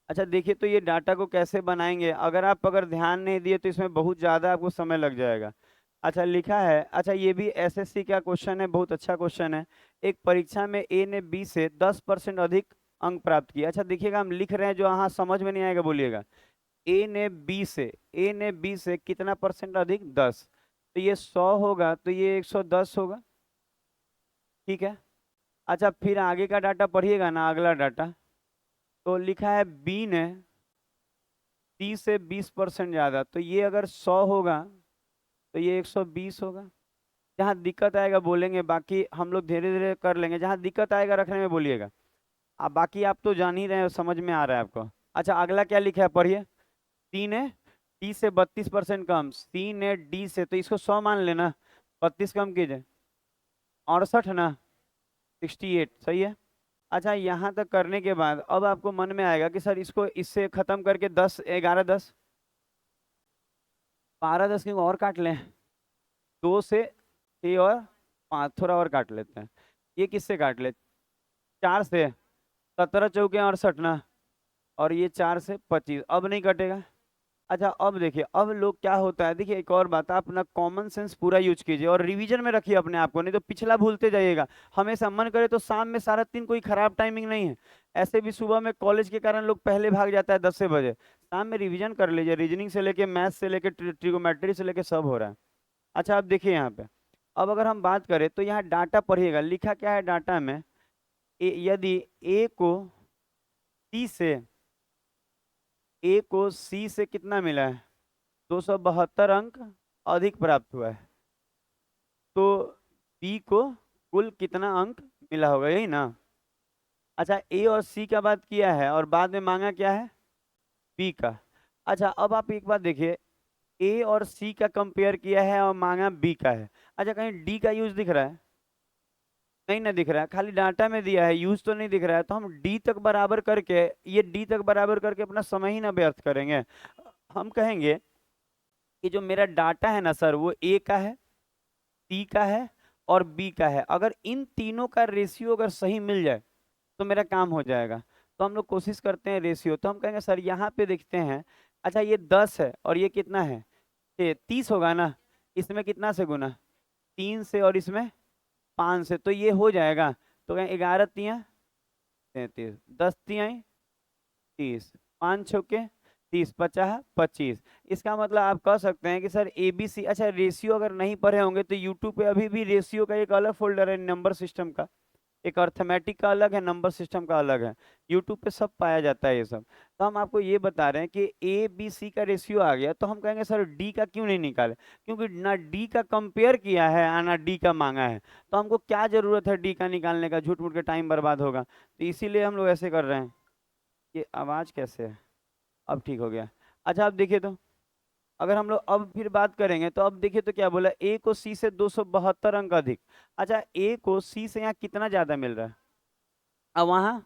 अच्छा देखिए, तो ये डाटा को कैसे बनाएंगे, अगर ध्यान नहीं दिए तो इसमें बहुत ज़्यादा आपको समय लग जाएगा। अच्छा लिखा है, अच्छा ये भी एसएससी का क्वेश्चन है, बहुत अच्छा क्वेश्चन है। एक परीक्षा में ए ने बी से 10% अधिक अंक प्राप्त किया। अच्छा देखिएगा, हम लिख रहे हैं, जो हाँ समझ में नहीं आएगा बोलिएगा। ए ने बी से कितना परसेंट अधिक, 10। तो ये 100 होगा, तो ये 110 होगा। ठीक है। अच्छा फिर आगे का डाटा पढ़िएगा ना, अगला डाटा। तो लिखा है बी ने 30 से 20% ज्यादा, तो ये अगर 100 होगा तो ये 120 होगा। जहाँ दिक्कत आएगा बोलेंगे, बाकी हम लोग धीरे धीरे कर लेंगे। जहाँ दिक्कत आएगा रखने में बोलिएगा। अब बाकी आप तो जान ही रहे हो, समझ में आ रहा है आपको। अच्छा अगला क्या लिखा है पढ़िए। सी ने डी से 32% कम, सी ने डी से, तो इसको 100 मान लेना, 32 कम कीजिए, 68 ना, 68 सही है। अच्छा यहाँ तक करने के बाद अब आपको मन में आएगा कि सर इसको इससे खत्म करके 10 11 10 12 10 क्यों और काट लें, 2 से 6 और 5 थोड़ा और काट लेते हैं। ये किससे काट ले, 4 से, 17 चौके 68 ना, और ये 4 से 25, अब नहीं कटेगा। अच्छा अब देखिए, अब लोग क्या होता है, देखिए एक और बात, आप अपना कॉमन सेंस पूरा यूज कीजिए और रिवीजन में रखिए अपने आप को, नहीं तो पिछला भूलते जाइएगा। हमेशा मन करे तो शाम में, सारा दिन कोई खराब टाइमिंग नहीं है। ऐसे भी सुबह में कॉलेज के कारण लोग पहले भाग जाता है 10 बजे, शाम में रिवीजन कर लीजिए, रीजनिंग से लेके मैथ से लेके ट्रिगोमेट्री से लेके सब हो रहा है। अच्छा आप देखिए यहाँ पे, अब अगर हम बात करें तो यहाँ डाटा पढ़िएगा, लिखा क्या है डाटा में। यदि ए को सी से, ए को सी से कितना मिला है, 272 अंक अधिक प्राप्त हुआ है, तो बी को कुल कितना अंक मिला होगा, यही ना। अच्छा ए और सी का बात किया है और बाद में मांगा क्या है, बी का। अच्छा अब आप एक बात देखिए, ए और सी का कंपेयर किया है और मांगा बी का है। अच्छा कहीं डी का यूज दिख रहा है, नहीं ना दिख रहा है, खाली डाटा में दिया है, यूज तो नहीं दिख रहा है। तो हम डी तक बराबर करके, ये डी तक बराबर करके अपना समय ही ना व्यर्थ करेंगे। हम कहेंगे कि जो मेरा डाटा है ना सर, वो ए का है, सी का है और बी का है। अगर इन तीनों का रेशियो अगर सही मिल जाए तो मेरा काम हो जाएगा। तो हम लोग कोशिश करते हैं रेशियो, तो हम कहेंगे सर यहाँ पे देखते हैं। अच्छा ये 10 है और ये कितना है, ये 30 होगा ना, इसमें कितना से गुना, 3 से, और इसमें 5 से, तो ये हो जाएगा। तो कहें 11 तियाँ 33, 10 तियाँ 30, 5 छक्के 30, 50 25। इसका मतलब आप कह सकते हैं कि सर एबीसी, अच्छा रेशियो अगर नहीं पढ़े होंगे तो यूट्यूब पे अभी भी रेशियो का एक अलग फोल्डर है, नंबर सिस्टम का एक, अर्थमेटिक का अलग है, नंबर सिस्टम का अलग है। यूट्यूब पे सब पाया जाता है ये सब। तो हम आपको ये बता रहे हैं कि ए बी सी का रेशियो आ गया, तो हम कहेंगे सर डी का क्यों नहीं निकाले, क्योंकि ना डी का कंपेयर किया है और ना डी का मांगा है। तो हमको क्या जरूरत है डी का निकालने का, झूठ मूठ के टाइम बर्बाद होगा, तो इसीलिए हम लोग ऐसे कर रहे हैं। ये आवाज कैसे है, अब ठीक हो गया। अच्छा अब देखिए, तो अगर हम लोग अब फिर बात करेंगे तो अब देखिए, तो क्या बोला, ए को सी से 272 अंक अधिक। अच्छा ए को सी से यहाँ कितना ज्यादा मिल रहा है, अब वहां,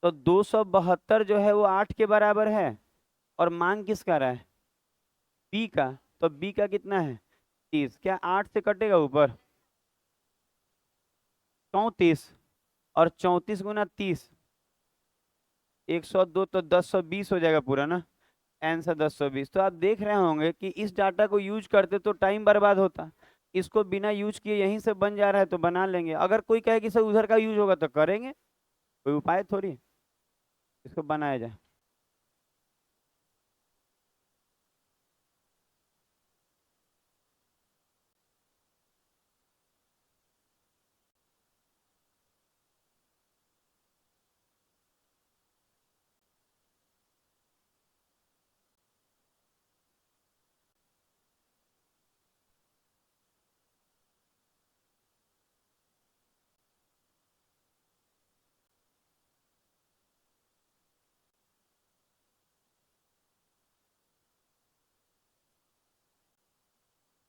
तो 272 जो है वो 8 के बराबर है, और मांग किसका रहा है, बी का। तो बी का कितना है, 30, क्या 8 से कटेगा ऊपर, 34, और 34 गुना 30, 102, तो 1020 हो जाएगा पूरा ना, आंसर 1020। तो आप देख रहे होंगे कि इस डाटा को यूज करते तो टाइम बर्बाद होता, इसको बिना यूज किए यहीं से बन जा रहा है तो बना लेंगे। अगर कोई कहे कि सर उधर का यूज होगा तो करेंगे, कोई उपाय थोड़ी है, इसको बनाया जाए।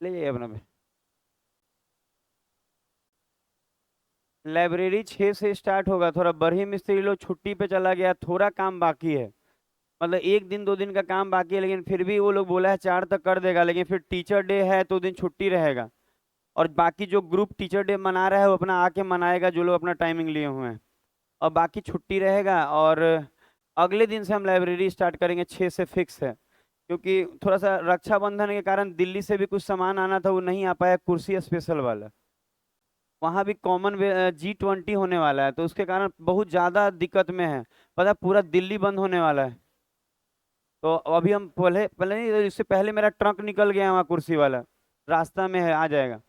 ले जाइए अपना पे। लाइब्रेरी 6 से स्टार्ट होगा, थोड़ा बढ़ी मिस्त्री लोग छुट्टी पे चला गया, थोड़ा काम बाकी है, मतलब 1 दिन 2 दिन का काम बाकी है, लेकिन फिर भी वो लोग बोला है 4 तक कर देगा, लेकिन फिर टीचर डे है तो दिन छुट्टी रहेगा। और बाकी जो ग्रुप टीचर डे मना रहा है वो अपना आके मनाएगा, जो लोग अपना टाइमिंग लिए हुए हैं, और बाकी छुट्टी रहेगा। और अगले दिन से हम लाइब्रेरी स्टार्ट करेंगे, 6 से फिक्स है, क्योंकि थोड़ा सा रक्षाबंधन के कारण दिल्ली से भी कुछ सामान आना था, वो नहीं आ पाया, कुर्सी स्पेशल वाला। वहाँ भी कॉमन G20 होने वाला है, तो उसके कारण बहुत ज़्यादा दिक्कत में है। पता है, पूरा दिल्ली बंद होने वाला है। तो अभी हम पहले पहले नहीं, इससे पहले मेरा ट्रक निकल गया वहाँ, कुर्सी वाला रास्ता में है, आ जाएगा।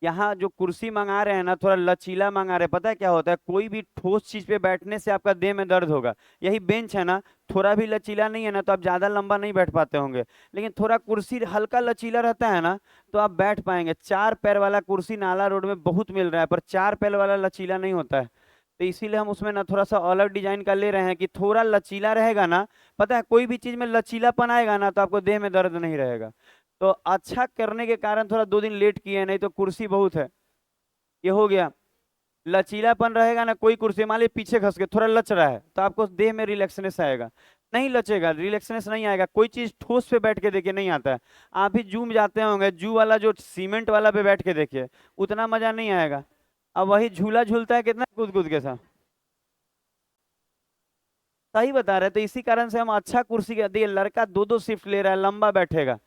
यहाँ जो कुर्सी मंगा रहे हैं ना, थोड़ा लचीला मंगा रहे हैं। पता है क्या होता है, कोई भी ठोस चीज पे बैठने से आपका देह में दर्द होगा। यही बेंच है ना, थोड़ा भी लचीला नहीं है ना, तो आप ज्यादा लंबा नहीं बैठ पाते होंगे। लेकिन थोड़ा कुर्सी हल्का लचीला रहता है ना, तो आप बैठ पाएंगे। 4 पैर वाला कुर्सी नाला रोड में बहुत मिल रहा है, पर 4 पैर वाला लचीला नहीं होता है। तो इसीलिए हम उसमें ना थोड़ा सा अलग डिजाइन का ले रहे हैं, कि थोड़ा लचीला रहेगा ना। पता है, कोई भी चीज में लचीलापन आएगा ना, तो आपको देह में दर्द नहीं रहेगा। तो अच्छा करने के कारण थोड़ा 2 दिन लेट किए, नहीं तो कुर्सी बहुत है। ये हो गया। लचीलापन रहेगा ना, कोई कुर्सी मान लीजिए पीछे खस के थोड़ा लच रहा है, तो आपको देह में रिलैक्सनेस आएगा। नहीं लचेगा, रिलैक्सनेस नहीं आएगा। कोई चीज ठोस पे बैठ के देखिए, नहीं आता है। आप भी जू में जाते होंगे, जू वाला जो सीमेंट वाला पे बैठ के देखिए, उतना मजा नहीं आएगा। अब वही झूला झूलता है कितना कूद कूद के साथ। सही बता रहे, तो इसी कारण से हम अच्छा कुर्सी के दिए। लड़का 2-2 शिफ्ट ले रहा है, लंबा बैठेगा।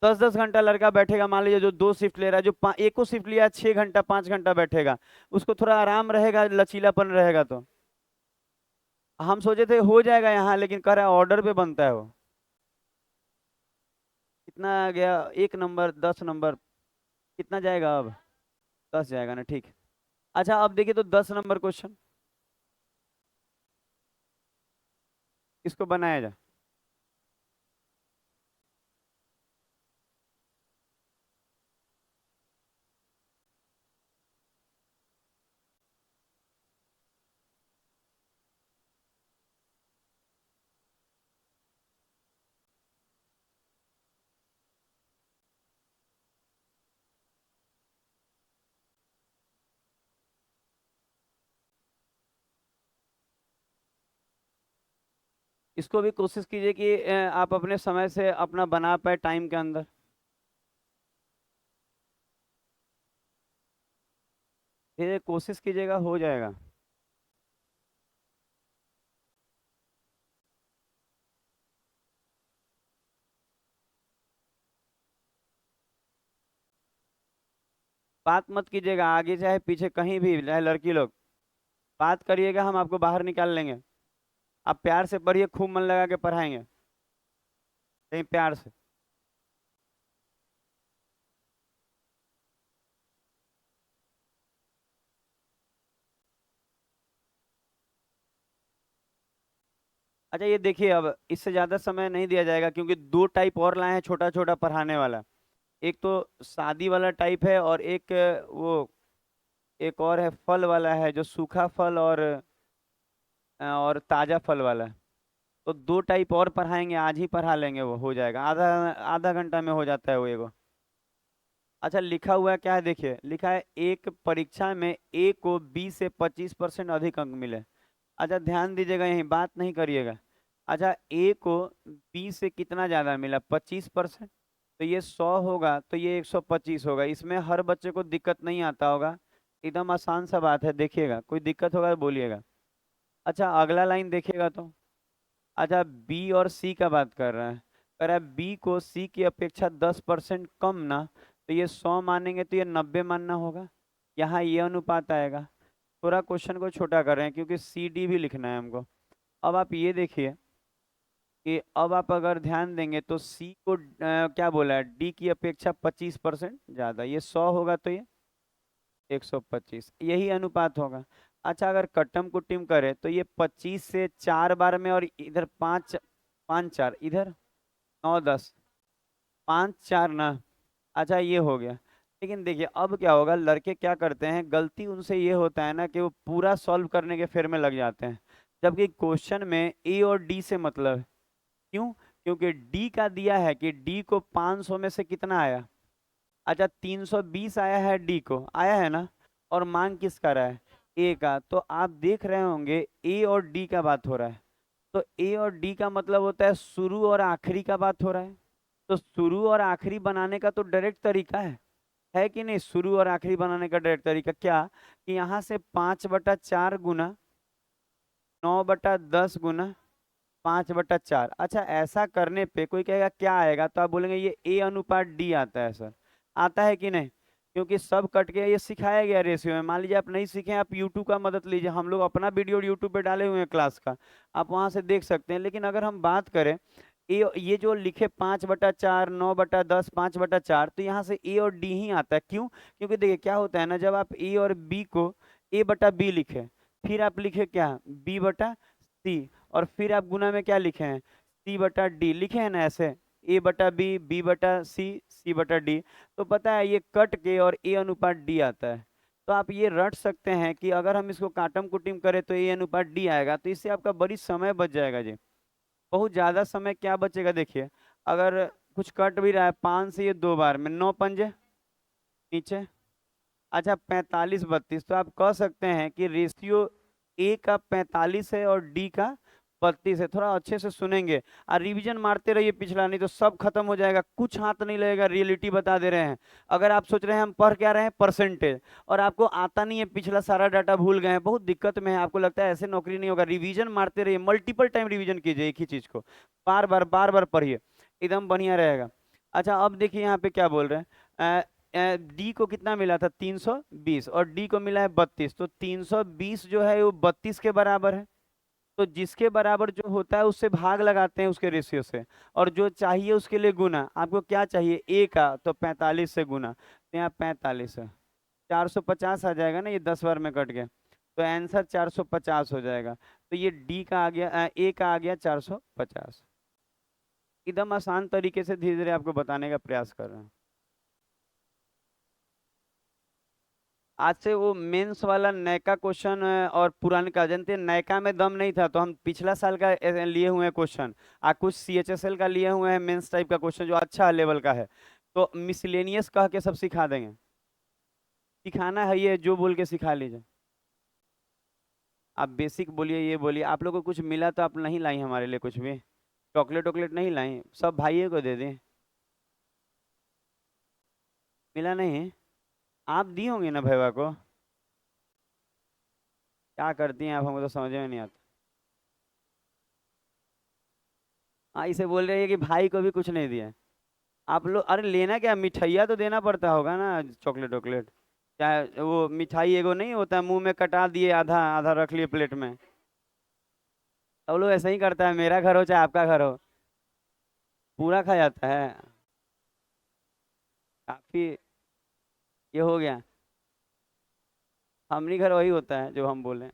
10-10 घंटा लड़का बैठेगा। मान लीजिए जो 2 शिफ्ट ले रहा है, जो एको शिफ्ट लिया है 6 घंटा 5 घंटा बैठेगा, उसको थोड़ा आराम रहेगा, लचीलापन रहेगा। तो हम सोचे थे हो जाएगा यहाँ, लेकिन कह रहा है ऑर्डर पे बनता है वो। कितना आ गया, 1 नंबर 10 नंबर, कितना जाएगा अब? 10 जाएगा ना, ठीक। अच्छा, अब देखिए तो 10 नंबर क्वेश्चन, इसको बनाया जाए। इसको भी कोशिश कीजिए कि आप अपने समय से अपना बना पाए टाइम के अंदर। ये कोशिश कीजिएगा, हो जाएगा। बात मत कीजिएगा आगे चाहे पीछे, कहीं भी चाहे लड़की लोग, बात करिएगा, हम आपको बाहर निकाल लेंगे। आप प्यार से पढ़िए, खूब मन लगा के पढ़ाएंगे, कहीं प्यार से। अच्छा, ये देखिए, अब इससे ज्यादा समय नहीं दिया जाएगा, क्योंकि 2 टाइप और लाए हैं छोटा छोटा पढ़ाने वाला। एक तो शादी वाला टाइप है, और एक वो एक और है फल वाला है, जो सूखा फल और ताजा फल वाला है। तो 2 टाइप और पढ़ाएंगे, आज ही पढ़ा लेंगे, वो हो जाएगा। आधा आधा घंटा में हो जाता है वो एगो। अच्छा, लिखा हुआ है क्या है, देखिए लिखा है, एक परीक्षा में ए को बी से 25% अधिक अंक मिले। अच्छा, ध्यान दीजिएगा, यही बात नहीं करिएगा। अच्छा, ए को बी से कितना ज्यादा मिला, 25%। तो ये 100 होगा, तो ये 125 होगा। इसमें हर बच्चे को दिक्कत नहीं आता होगा, एकदम आसान सा बात है। देखिएगा, कोई दिक्कत होगा तो बोलिएगा। अच्छा, अगला लाइन देखिएगा तो। अच्छा, बी और सी का बात कर रहा है। कह रहा है बी को सी की अपेक्षा 10% कम ना, तो ये 100 मानेंगे, तो ये 90 मानना होगा। यहाँ ये अनुपात आएगा। पूरा क्वेश्चन को छोटा कर रहे हैं, क्योंकि सी डी भी लिखना है हमको। अब आप ये देखिए कि अब आप अगर ध्यान देंगे, तो सी को क्या बोला है, डी की अपेक्षा 25% ज्यादा। ये 100 होगा, तो ये 125, यही अनुपात होगा। अच्छा, अगर कट्टम कुट्टिम करे, तो ये 25 से 4 बार में, और इधर 5 5 4 इधर, 9 10, 5 4 ना। अच्छा, ये हो गया। लेकिन देखिए अब क्या होगा, लड़के क्या करते हैं, गलती उनसे ये होता है ना, कि वो पूरा सॉल्व करने के फेर में लग जाते हैं, जबकि क्वेश्चन में ए और डी से मतलब है। क्यों? क्योंकि डी का दिया है कि डी को 500 में से कितना आया। अच्छा, 320 आया है, डी को आया है ना। और मांग किसका रहा है, ए का। तो आप देख रहे होंगे ए और डी का बात हो रहा है। तो ए और डी का मतलब होता है शुरू और आखिरी का बात हो रहा है। तो शुरू और आखिरी बनाने का तो डायरेक्ट तरीका है कि नहीं? शुरू और आखिरी बनाने का डायरेक्ट तरीका क्या, कि यहाँ से 5/4 गुना 9/10 गुना 5/4। अच्छा, ऐसा करने पे कोई कहेगा क्या आएगा, तो आप बोलेंगे ये A/D आता है सर। आता है कि नहीं? क्योंकि सब कट के ये सिखाया गया रेशियो में। मान लीजिए आप नहीं सीखे, आप यूट्यूब का मदद लीजिए, हम लोग अपना वीडियो यूट्यूब पे डाले हुए हैं क्लास का, आप वहां से देख सकते हैं। लेकिन अगर हम बात करें ये जो लिखे 5/4, 9/10, 5/4, तो यहाँ से A और D ही आता है। क्यों? क्योंकि देखिए क्या होता है ना, जब आप A और B को A/B लिखे, फिर आप लिखे क्या, B/C, और फिर आप गुना में क्या लिखे हैं, C/D लिखे हैं ना, ऐसे A/B, B/C, C/D। तो पता है ये कट के और A/D आता है। तो आप ये रट सकते हैं कि अगर हम इसको काटम कुटिम करें तो A/D आएगा, तो इससे आपका बड़ी समय बच जाएगा जी। बहुत ज्यादा समय क्या बचेगा, देखिए अगर कुछ कट भी रहा है 5 से, ये 2 बार में 9 पंजे नीचे। अच्छा, 45/32, तो आप कह सकते हैं कि रेशियो ए का 45 है और डी का 32 है। थोड़ा अच्छे से सुनेंगे और रिवीजन मारते रहिए पिछला, नहीं तो सब खत्म हो जाएगा, कुछ हाथ नहीं लगेगा। रियलिटी बता दे रहे हैं। अगर आप सोच रहे हैं हम पढ़ क्या रहे हैं परसेंटेज, और आपको आता नहीं है, पिछला सारा डाटा भूल गए हैं, बहुत दिक्कत में है, आपको लगता है ऐसे नौकरी नहीं होगा, रिवीजन मारते रहिए, मल्टीपल टाइम रिवीजन कीजिए एक ही चीज को, बार बार पढ़िए, एकदम बढ़िया रहेगा। अच्छा, अब देखिए यहाँ पे क्या बोल रहे हैं, डी को कितना मिला था, 320, और डी को मिला है 32, तो 320 जो है वो 32 के बराबर है। तो जिसके बराबर जो होता है उससे भाग लगाते हैं उसके रेशियो से, और जो चाहिए उसके लिए गुना। आपको क्या चाहिए, ए का, तो 45 से गुना, तो यहाँ 45 है, 450 आ जाएगा ना, ये 10 बार में कट गया, तो आंसर 450 हो जाएगा। तो ये डी का आ गया, ए का आ गया 450। एकदम आसान तरीके से धीरे धीरे आपको बताने का प्रयास कर रहे हैं। आज से वो मेंस वाला नयका क्वेश्चन और पुराने का, जानते हैं नयका में दम नहीं था, तो हम पिछला साल का लिए हुए हैं क्वेश्चन, आ कुछ CHSL का लिए हुए हैं मेंस टाइप का क्वेश्चन जो अच्छा लेवल का है। तो मिसलेनियस कह के सब सिखा देंगे। सिखाना है, ये जो बोल के सिखा लीजिए। आप बेसिक बोलिए, ये बोलिए, आप लोग को कुछ मिला तो आप नहीं लाई हमारे लिए कुछ भी, चॉकलेट वॉकलेट नहीं लाई, सब भाइयों को दे दें। मिला नहीं? आप दी होंगी ना भैया को? क्या करती हैं आप, हमको तो समझ में नहीं आता। हाँ, इसे बोल रही है कि भाई को भी कुछ नहीं दिया। आप लोग, अरे लेना क्या, मिठाइया तो देना पड़ता होगा ना, चॉकलेट वॉकलेट। चाहे वो मिठाई एगो नहीं होता, मुंह में कटा दिए, आधा आधा रख लिए प्लेट में। सब लोग ऐसा ही करता है, मेरा घर हो चाहे आपका घर हो, पूरा खा जाता है। काफी ये हो गया। हमरी घर वही होता है जो हम बोले।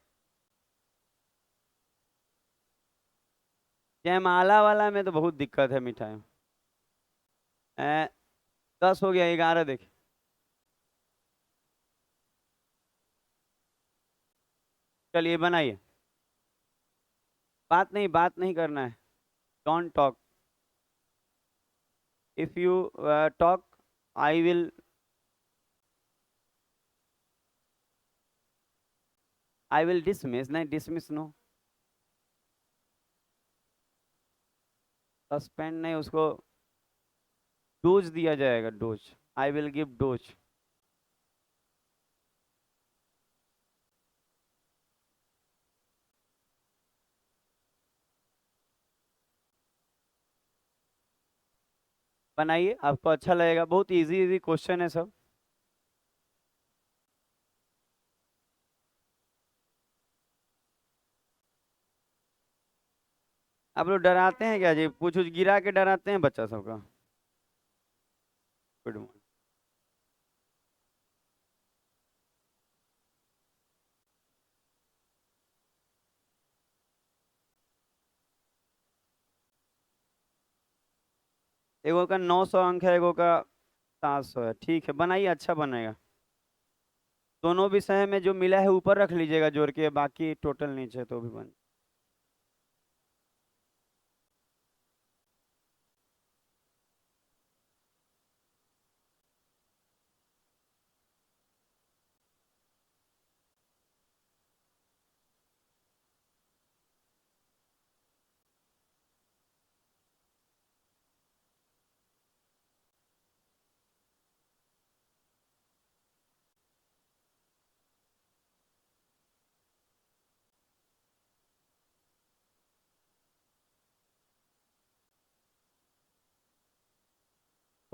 जयमाला वाला में तो बहुत दिक्कत है मिठाई। ए, 10 हो गया, 11 देख। चलिए बनाइए। बात नहीं करना है। Don't talk. If you talk, I will dismiss, नहीं डिसमिस नो, सस्पेंड नहीं, उसको डोज दिया जाएगा, dose. I will give dose. बनाइए, आपको अच्छा लगेगा, बहुत इजी इजी क्वेश्चन है सब। आप लोग डराते हैं क्या जी, कुछ कुछ गिरा के डराते हैं बच्चा सबका। Good morning. एगो का 900 अंक है, एगो का 700 है, ठीक है बनाइए, अच्छा बनेगा। दोनों विषय में जो मिला है ऊपर रख लीजिएगा जोड़ के, बाकी टोटल नीचे तो भी बन।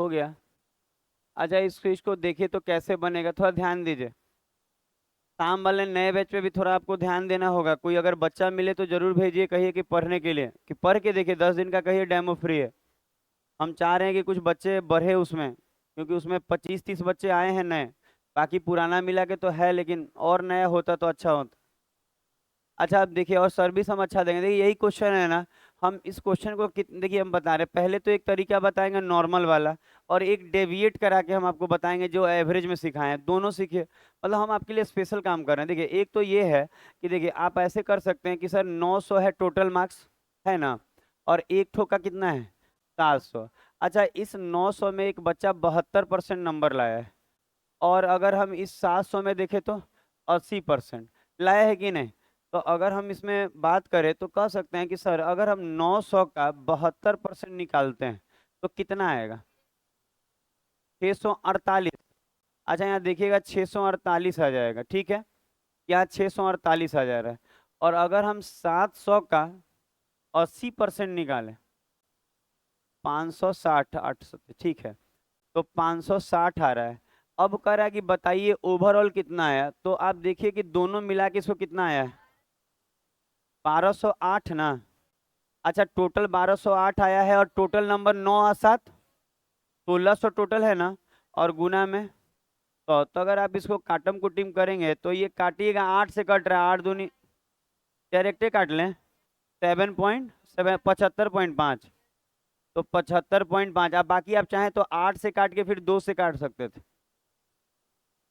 हो गया। अच्छा इसको देखिए तो कैसे बनेगा, थोड़ा ध्यान दीजिए। शाम वाले नए बैच पे भी थोड़ा आपको ध्यान देना होगा। कोई अगर बच्चा मिले तो जरूर भेजिए, कहिए कि पढ़ने के लिए, कि पढ़ के देखिए, 10 दिन का कहिए डेमो फ्री है। हम चाह रहे हैं कि कुछ बच्चे बढ़े उसमें, क्योंकि उसमें 25-30 बच्चे आए हैं नए। बाकी पुराना मिला के तो है, लेकिन और नया होता तो अच्छा होता। अच्छा आप देखिए, और सर्विस हम अच्छा देंगे। देखिए यही क्वेश्चन है ना, हम इस क्वेश्चन को देखिए हम बता रहे हैं, पहले तो एक तरीका बताएंगे नॉर्मल वाला, और एक डेविएट करा के हम आपको बताएंगे जो एवरेज में सिखाए हैं, दोनों सीखिए। मतलब हम आपके लिए स्पेशल काम कर रहे हैं। देखिए एक तो ये है कि देखिए आप ऐसे कर सकते हैं कि सर 900 है टोटल मार्क्स, है ना, और एक ठो का कितना है 700। अच्छा इस 900 में एक बच्चा 72% नंबर लाया है, और अगर हम इस 700 में देखें तो 80% लाया है कि नहीं। तो अगर हम इसमें बात करें तो कह सकते हैं कि सर अगर हम 900 का 72% निकालते हैं तो कितना आएगा, 648। अच्छा यहाँ देखिएगा 648 आ जाएगा, ठीक है, यहाँ 648 आ जा रहा है। और अगर हम 700 का 80% निकालें, 560, 800, ठीक है, तो 560 आ रहा है। अब कह रहा है कि बताइए ओवरऑल कितना आया, तो आप देखिए कि दोनों मिला के इसको कितना आया है, 1208 ना। अच्छा टोटल 1208 आया है, और टोटल नंबर 9 और 7 1600 टोटल है ना, और गुना में तो अगर आप इसको काटम कुटिम करेंगे तो ये काटिएगा, 8 से कट रहा है, 8 दूनी, डायरेक्टे काट लें, 75.5, तो 75.5। अब बाकी आप चाहें तो 8 से काट के फिर 2 से काट सकते थे।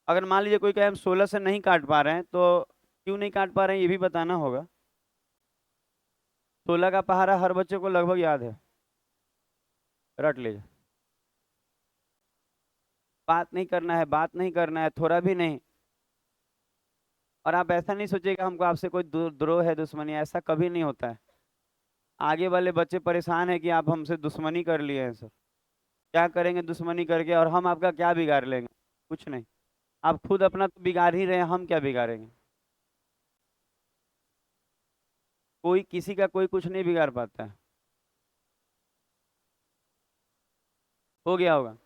अगर मान लीजिए कोई कहे हम 16 से नहीं काट पा रहे हैं, तो क्यों नहीं काट पा रहे हैं ये भी बताना होगा। 16 का पहाड़ा हर बच्चे को लगभग याद है, रट लीजिए। बात नहीं करना है, बात नहीं करना है, थोड़ा भी नहीं। और आप ऐसा नहीं सोचिएगा हमको आपसे कोई द्रोह है, दुश्मनी, ऐसा कभी नहीं होता है। आगे वाले बच्चे परेशान है कि आप हमसे दुश्मनी कर लिए हैं सर। क्या करेंगे दुश्मनी करके, और हम आपका क्या बिगाड़ लेंगे, कुछ नहीं। आप खुद अपना तो बिगाड़ ही रहे हैं, हम क्या बिगाड़ेंगे। कोई किसी का कोई कुछ नहीं बिगाड़ पाता है। हो गया होगा,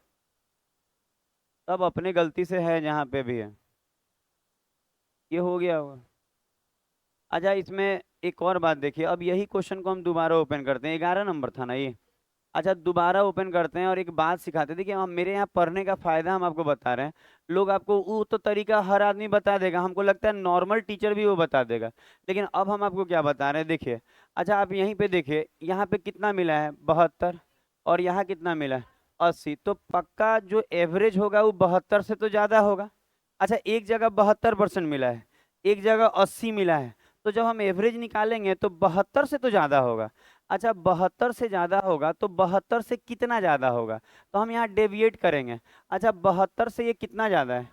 सब अपने गलती से है जहाँ पे भी है, ये हो गया होगा। अच्छा इसमें एक और बात देखिए, अब यही क्वेश्चन को हम दोबारा ओपन करते हैं, 11 नंबर था ना ये। अच्छा दोबारा ओपन करते हैं और एक बात सिखाते हैं। देखिए हम मेरे यहाँ पढ़ने का फायदा हम आपको बता रहे हैं। लोग आपको वो तो तरीका हर आदमी बता देगा, हमको लगता है नॉर्मल टीचर भी वो बता देगा, लेकिन अब हम आपको क्या बता रहे हैं देखिए। अच्छा आप यहीं पे देखिए, यहाँ पे कितना मिला है 72, और यहाँ कितना मिला है 80, तो पक्का जो एवरेज होगा वो 72 से तो ज्यादा होगा। अच्छा एक जगह 72% मिला है, एक जगह 80 मिला है, तो जब हम एवरेज निकालेंगे तो 72 से तो ज्यादा होगा। अच्छा 72 से ज्यादा होगा तो 72 से कितना ज्यादा होगा, तो हम यहाँ डेविएट करेंगे। अच्छा 72 से ये कितना ज्यादा है,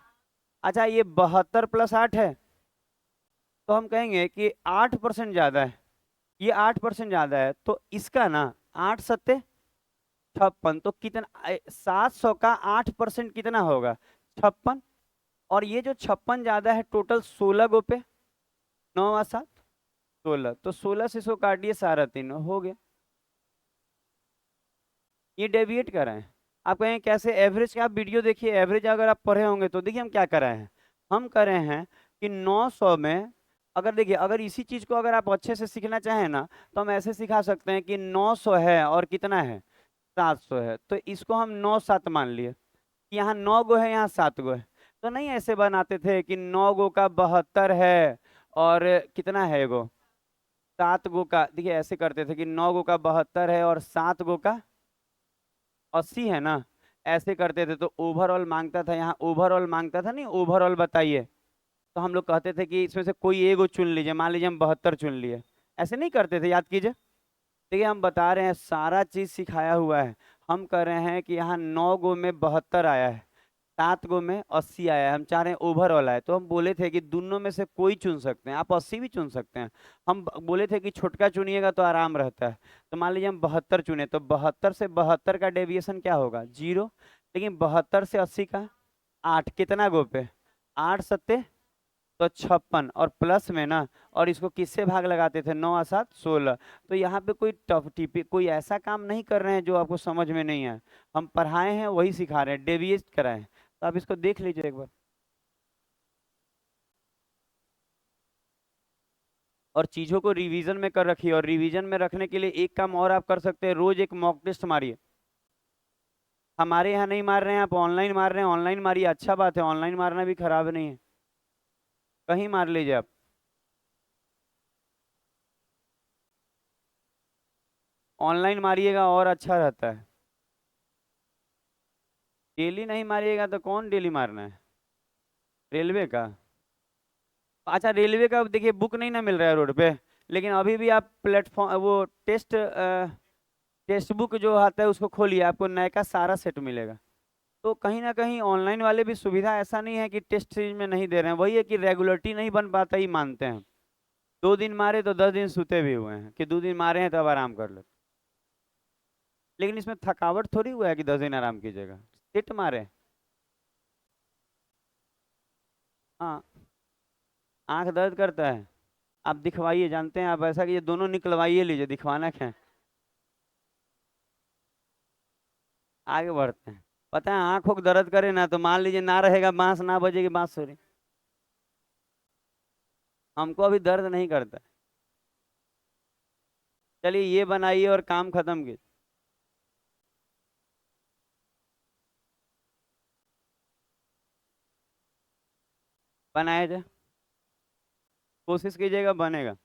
अच्छा ये 72 प्लस 8 है, तो हम कहेंगे कि 8% ज्यादा है, ये 8% ज्यादा है, तो इसका ना 8 सत्ते 56, तो कितना 700 का 8% कितना होगा 56। और ये जो 56 ज्यादा है टोटल 16 गो पे, 9 और 7 16, तो 16 से इसको काटिए, सारा 3 हो गया। ये डेविएट कर रहे हैं। आप कहें कैसे, एवरेज का आप वीडियो देखिए, एवरेज अगर आप पढ़े होंगे तो देखिए हम क्या कर रहे हैं। हम कर रहे हैं कि 900 में, अगर देखिए अगर इसी चीज को अगर आप अच्छे से सीखना चाहें ना, तो हम ऐसे सिखा सकते हैं कि 900 है और कितना है 700 है, तो इसको हम 9 7 मान लिए, यहाँ 9 गो है यहाँ 7 गो है। तो नहीं ऐसे बनाते थे कि 9 गो का 72 है, और कितना है गो 7 गो का, देखिए ऐसे करते थे कि 9 गो का 72 है और 7 गो का 80 है ना, ऐसे करते थे। तो ओवरऑल मांगता था, यहाँ ओवरऑल मांगता था, नहीं ओवरऑल बताइए, तो हम लोग कहते थे कि इसमें से कोई एगो चुन लीजिए, मान लीजिए हम 72 चुन लिए, ऐसे नहीं करते थे, याद कीजिए। देखिए हम बता रहे हैं, सारा चीज सिखाया हुआ है। हम कह रहे हैं कि यहाँ 9 गो में 72 आया है, 7 गो में 80 आया है, हम चाह रहे हैं ओवरऑल आए, तो हम बोले थे कि दोनों में से कोई चुन सकते हैं, आप 80 भी चुन सकते हैं। हम बोले थे कि छोटका चुनिएगा तो आराम रहता है, तो मान लीजिए हम 72 चुने, तो 72 से 72 का डेविएशन क्या होगा 0, लेकिन 72 से 80 का 8, कितना गो पे 8 सत्ते, तो 56 और प्लस में ना, और इसको किससे भाग लगाते थे, 9 और 7 16। तो यहाँ पे कोई टफ टिपी कोई ऐसा काम नहीं कर रहे हैं जो आपको समझ में नहीं है। हम पढ़ाए हैं वही सिखा रहे हैं, डेविएट कराए हैं। तो आप इसको देख लीजिए एक बार। और चीजों को रिवीजन में कर रखिए, और रिवीजन में रखने के लिए एक काम और आप कर सकते हैं, रोज एक मॉक टेस्ट मारिए। हमारे यहाँ नहीं मार रहे हैं, आप ऑनलाइन मार रहे हैं, ऑनलाइन मारिए, अच्छा बात है, ऑनलाइन मारना भी खराब नहीं है, कहीं मार लीजिए आप। ऑनलाइन मारिएगा और अच्छा रहता है। डेली नहीं मारिएगा तो कौन डेली मारना है, रेलवे का। अच्छा रेलवे का देखिए बुक नहीं ना मिल रहा है रोड पे, लेकिन अभी भी आप प्लेटफॉर्म वो टेक्स्ट बुक जो आता है उसको खोलिए, आपको नए का सारा सेट मिलेगा। तो कहीं ना कहीं ऑनलाइन वाले भी सुविधा, ऐसा नहीं है कि टेस्ट सीरीज में नहीं दे रहे हैं, वही है कि रेगुलरिटी नहीं बन पाता ही मानते हैं। 2 दिन मारे तो 10 दिन सूते भी हुए हैं कि 2 दिन मारे हैं तो अब आराम कर लो। लेकिन इसमें थकावट थोड़ी हुआ है कि 10 दिन आराम कीजिएगा, सेट मारे। हाँ, आंख दर्द करता है, आप दिखवाइए, जानते हैं आप ऐसा कि ये दोनों निकलवाइए लीजिए, दिखवाना क्या है। आगे बढ़ते हैं। पता है आंखों को दर्द करे ना, तो मान लीजिए ना रहेगा बांस, ना बजेगी बांसुरी। हमको अभी दर्द नहीं करता। चलिए ये बनाइए और काम खत्म कीजिए। बनाए थे, कोशिश कीजिएगा बनेगा।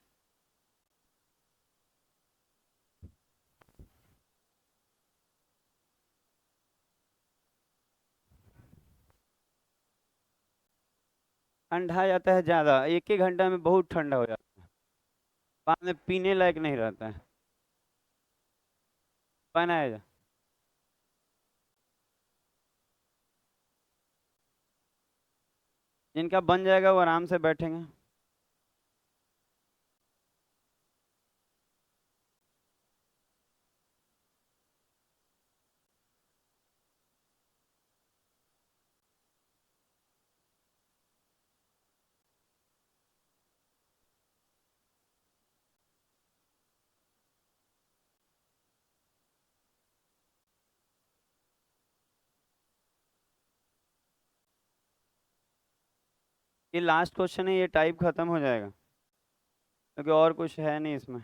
ठंडा जाता है ज्यादा, एक एक घंटा में बहुत ठंडा हो जाता है, बाद में पीने लायक नहीं रहता है। बनाया जा। जिनका बन जाएगा वो आराम से बैठेंगे। ये लास्ट क्वेश्चन है, ये टाइप खत्म हो जाएगा, क्योंकि और कुछ है नहीं इसमें।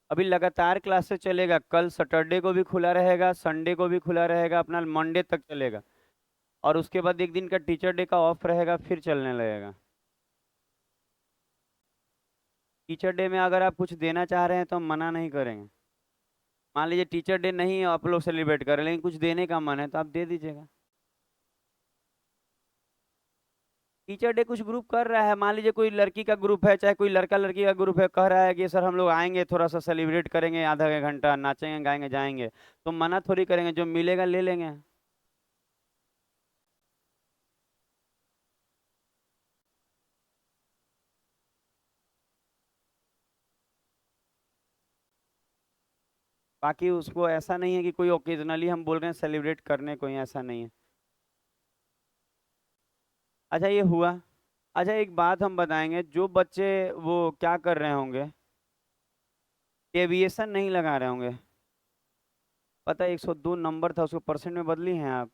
अभी लगातार क्लासेस चलेगा, कल सैटरडे को भी खुला रहेगा, संडे को भी खुला रहेगा, अपना मंडे तक चलेगा। और उसके बाद एक दिन का टीचर डे का ऑफ रहेगा, फिर चलने लगेगा। टीचर डे में अगर आप कुछ देना चाह रहे हैं तो हम मना नहीं करेंगे। मान लीजिए टीचर डे नहीं आप लोग सेलिब्रेट कर रहे हैं, लेकिन कुछ देने का मन है तो आप दे दीजिएगा। टीचर डे कुछ ग्रुप कर रहा है, मान लीजिए कोई लड़की का ग्रुप है, चाहे कोई लड़का लड़की का ग्रुप है, कह रहा है कि सर हम लोग आएंगे, थोड़ा सा सेलिब्रेट करेंगे, आधा एक घंटा नाचेंगे गाएंगे जाएंगे, तो मना थोड़ी करेंगे, जो मिलेगा ले लेंगे। बाकी उसको ऐसा नहीं है कि कोई ओकेजनली हम बोल रहे हैं सेलिब्रेट करने को ही, ऐसा नहीं है। अच्छा ये हुआ। अच्छा एक बात हम बताएंगे, जो बच्चे वो क्या कर रहे होंगे, एविएशन नहीं लगा रहे होंगे, पता है 102 नंबर था, उसको परसेंट में बदली हैं आप।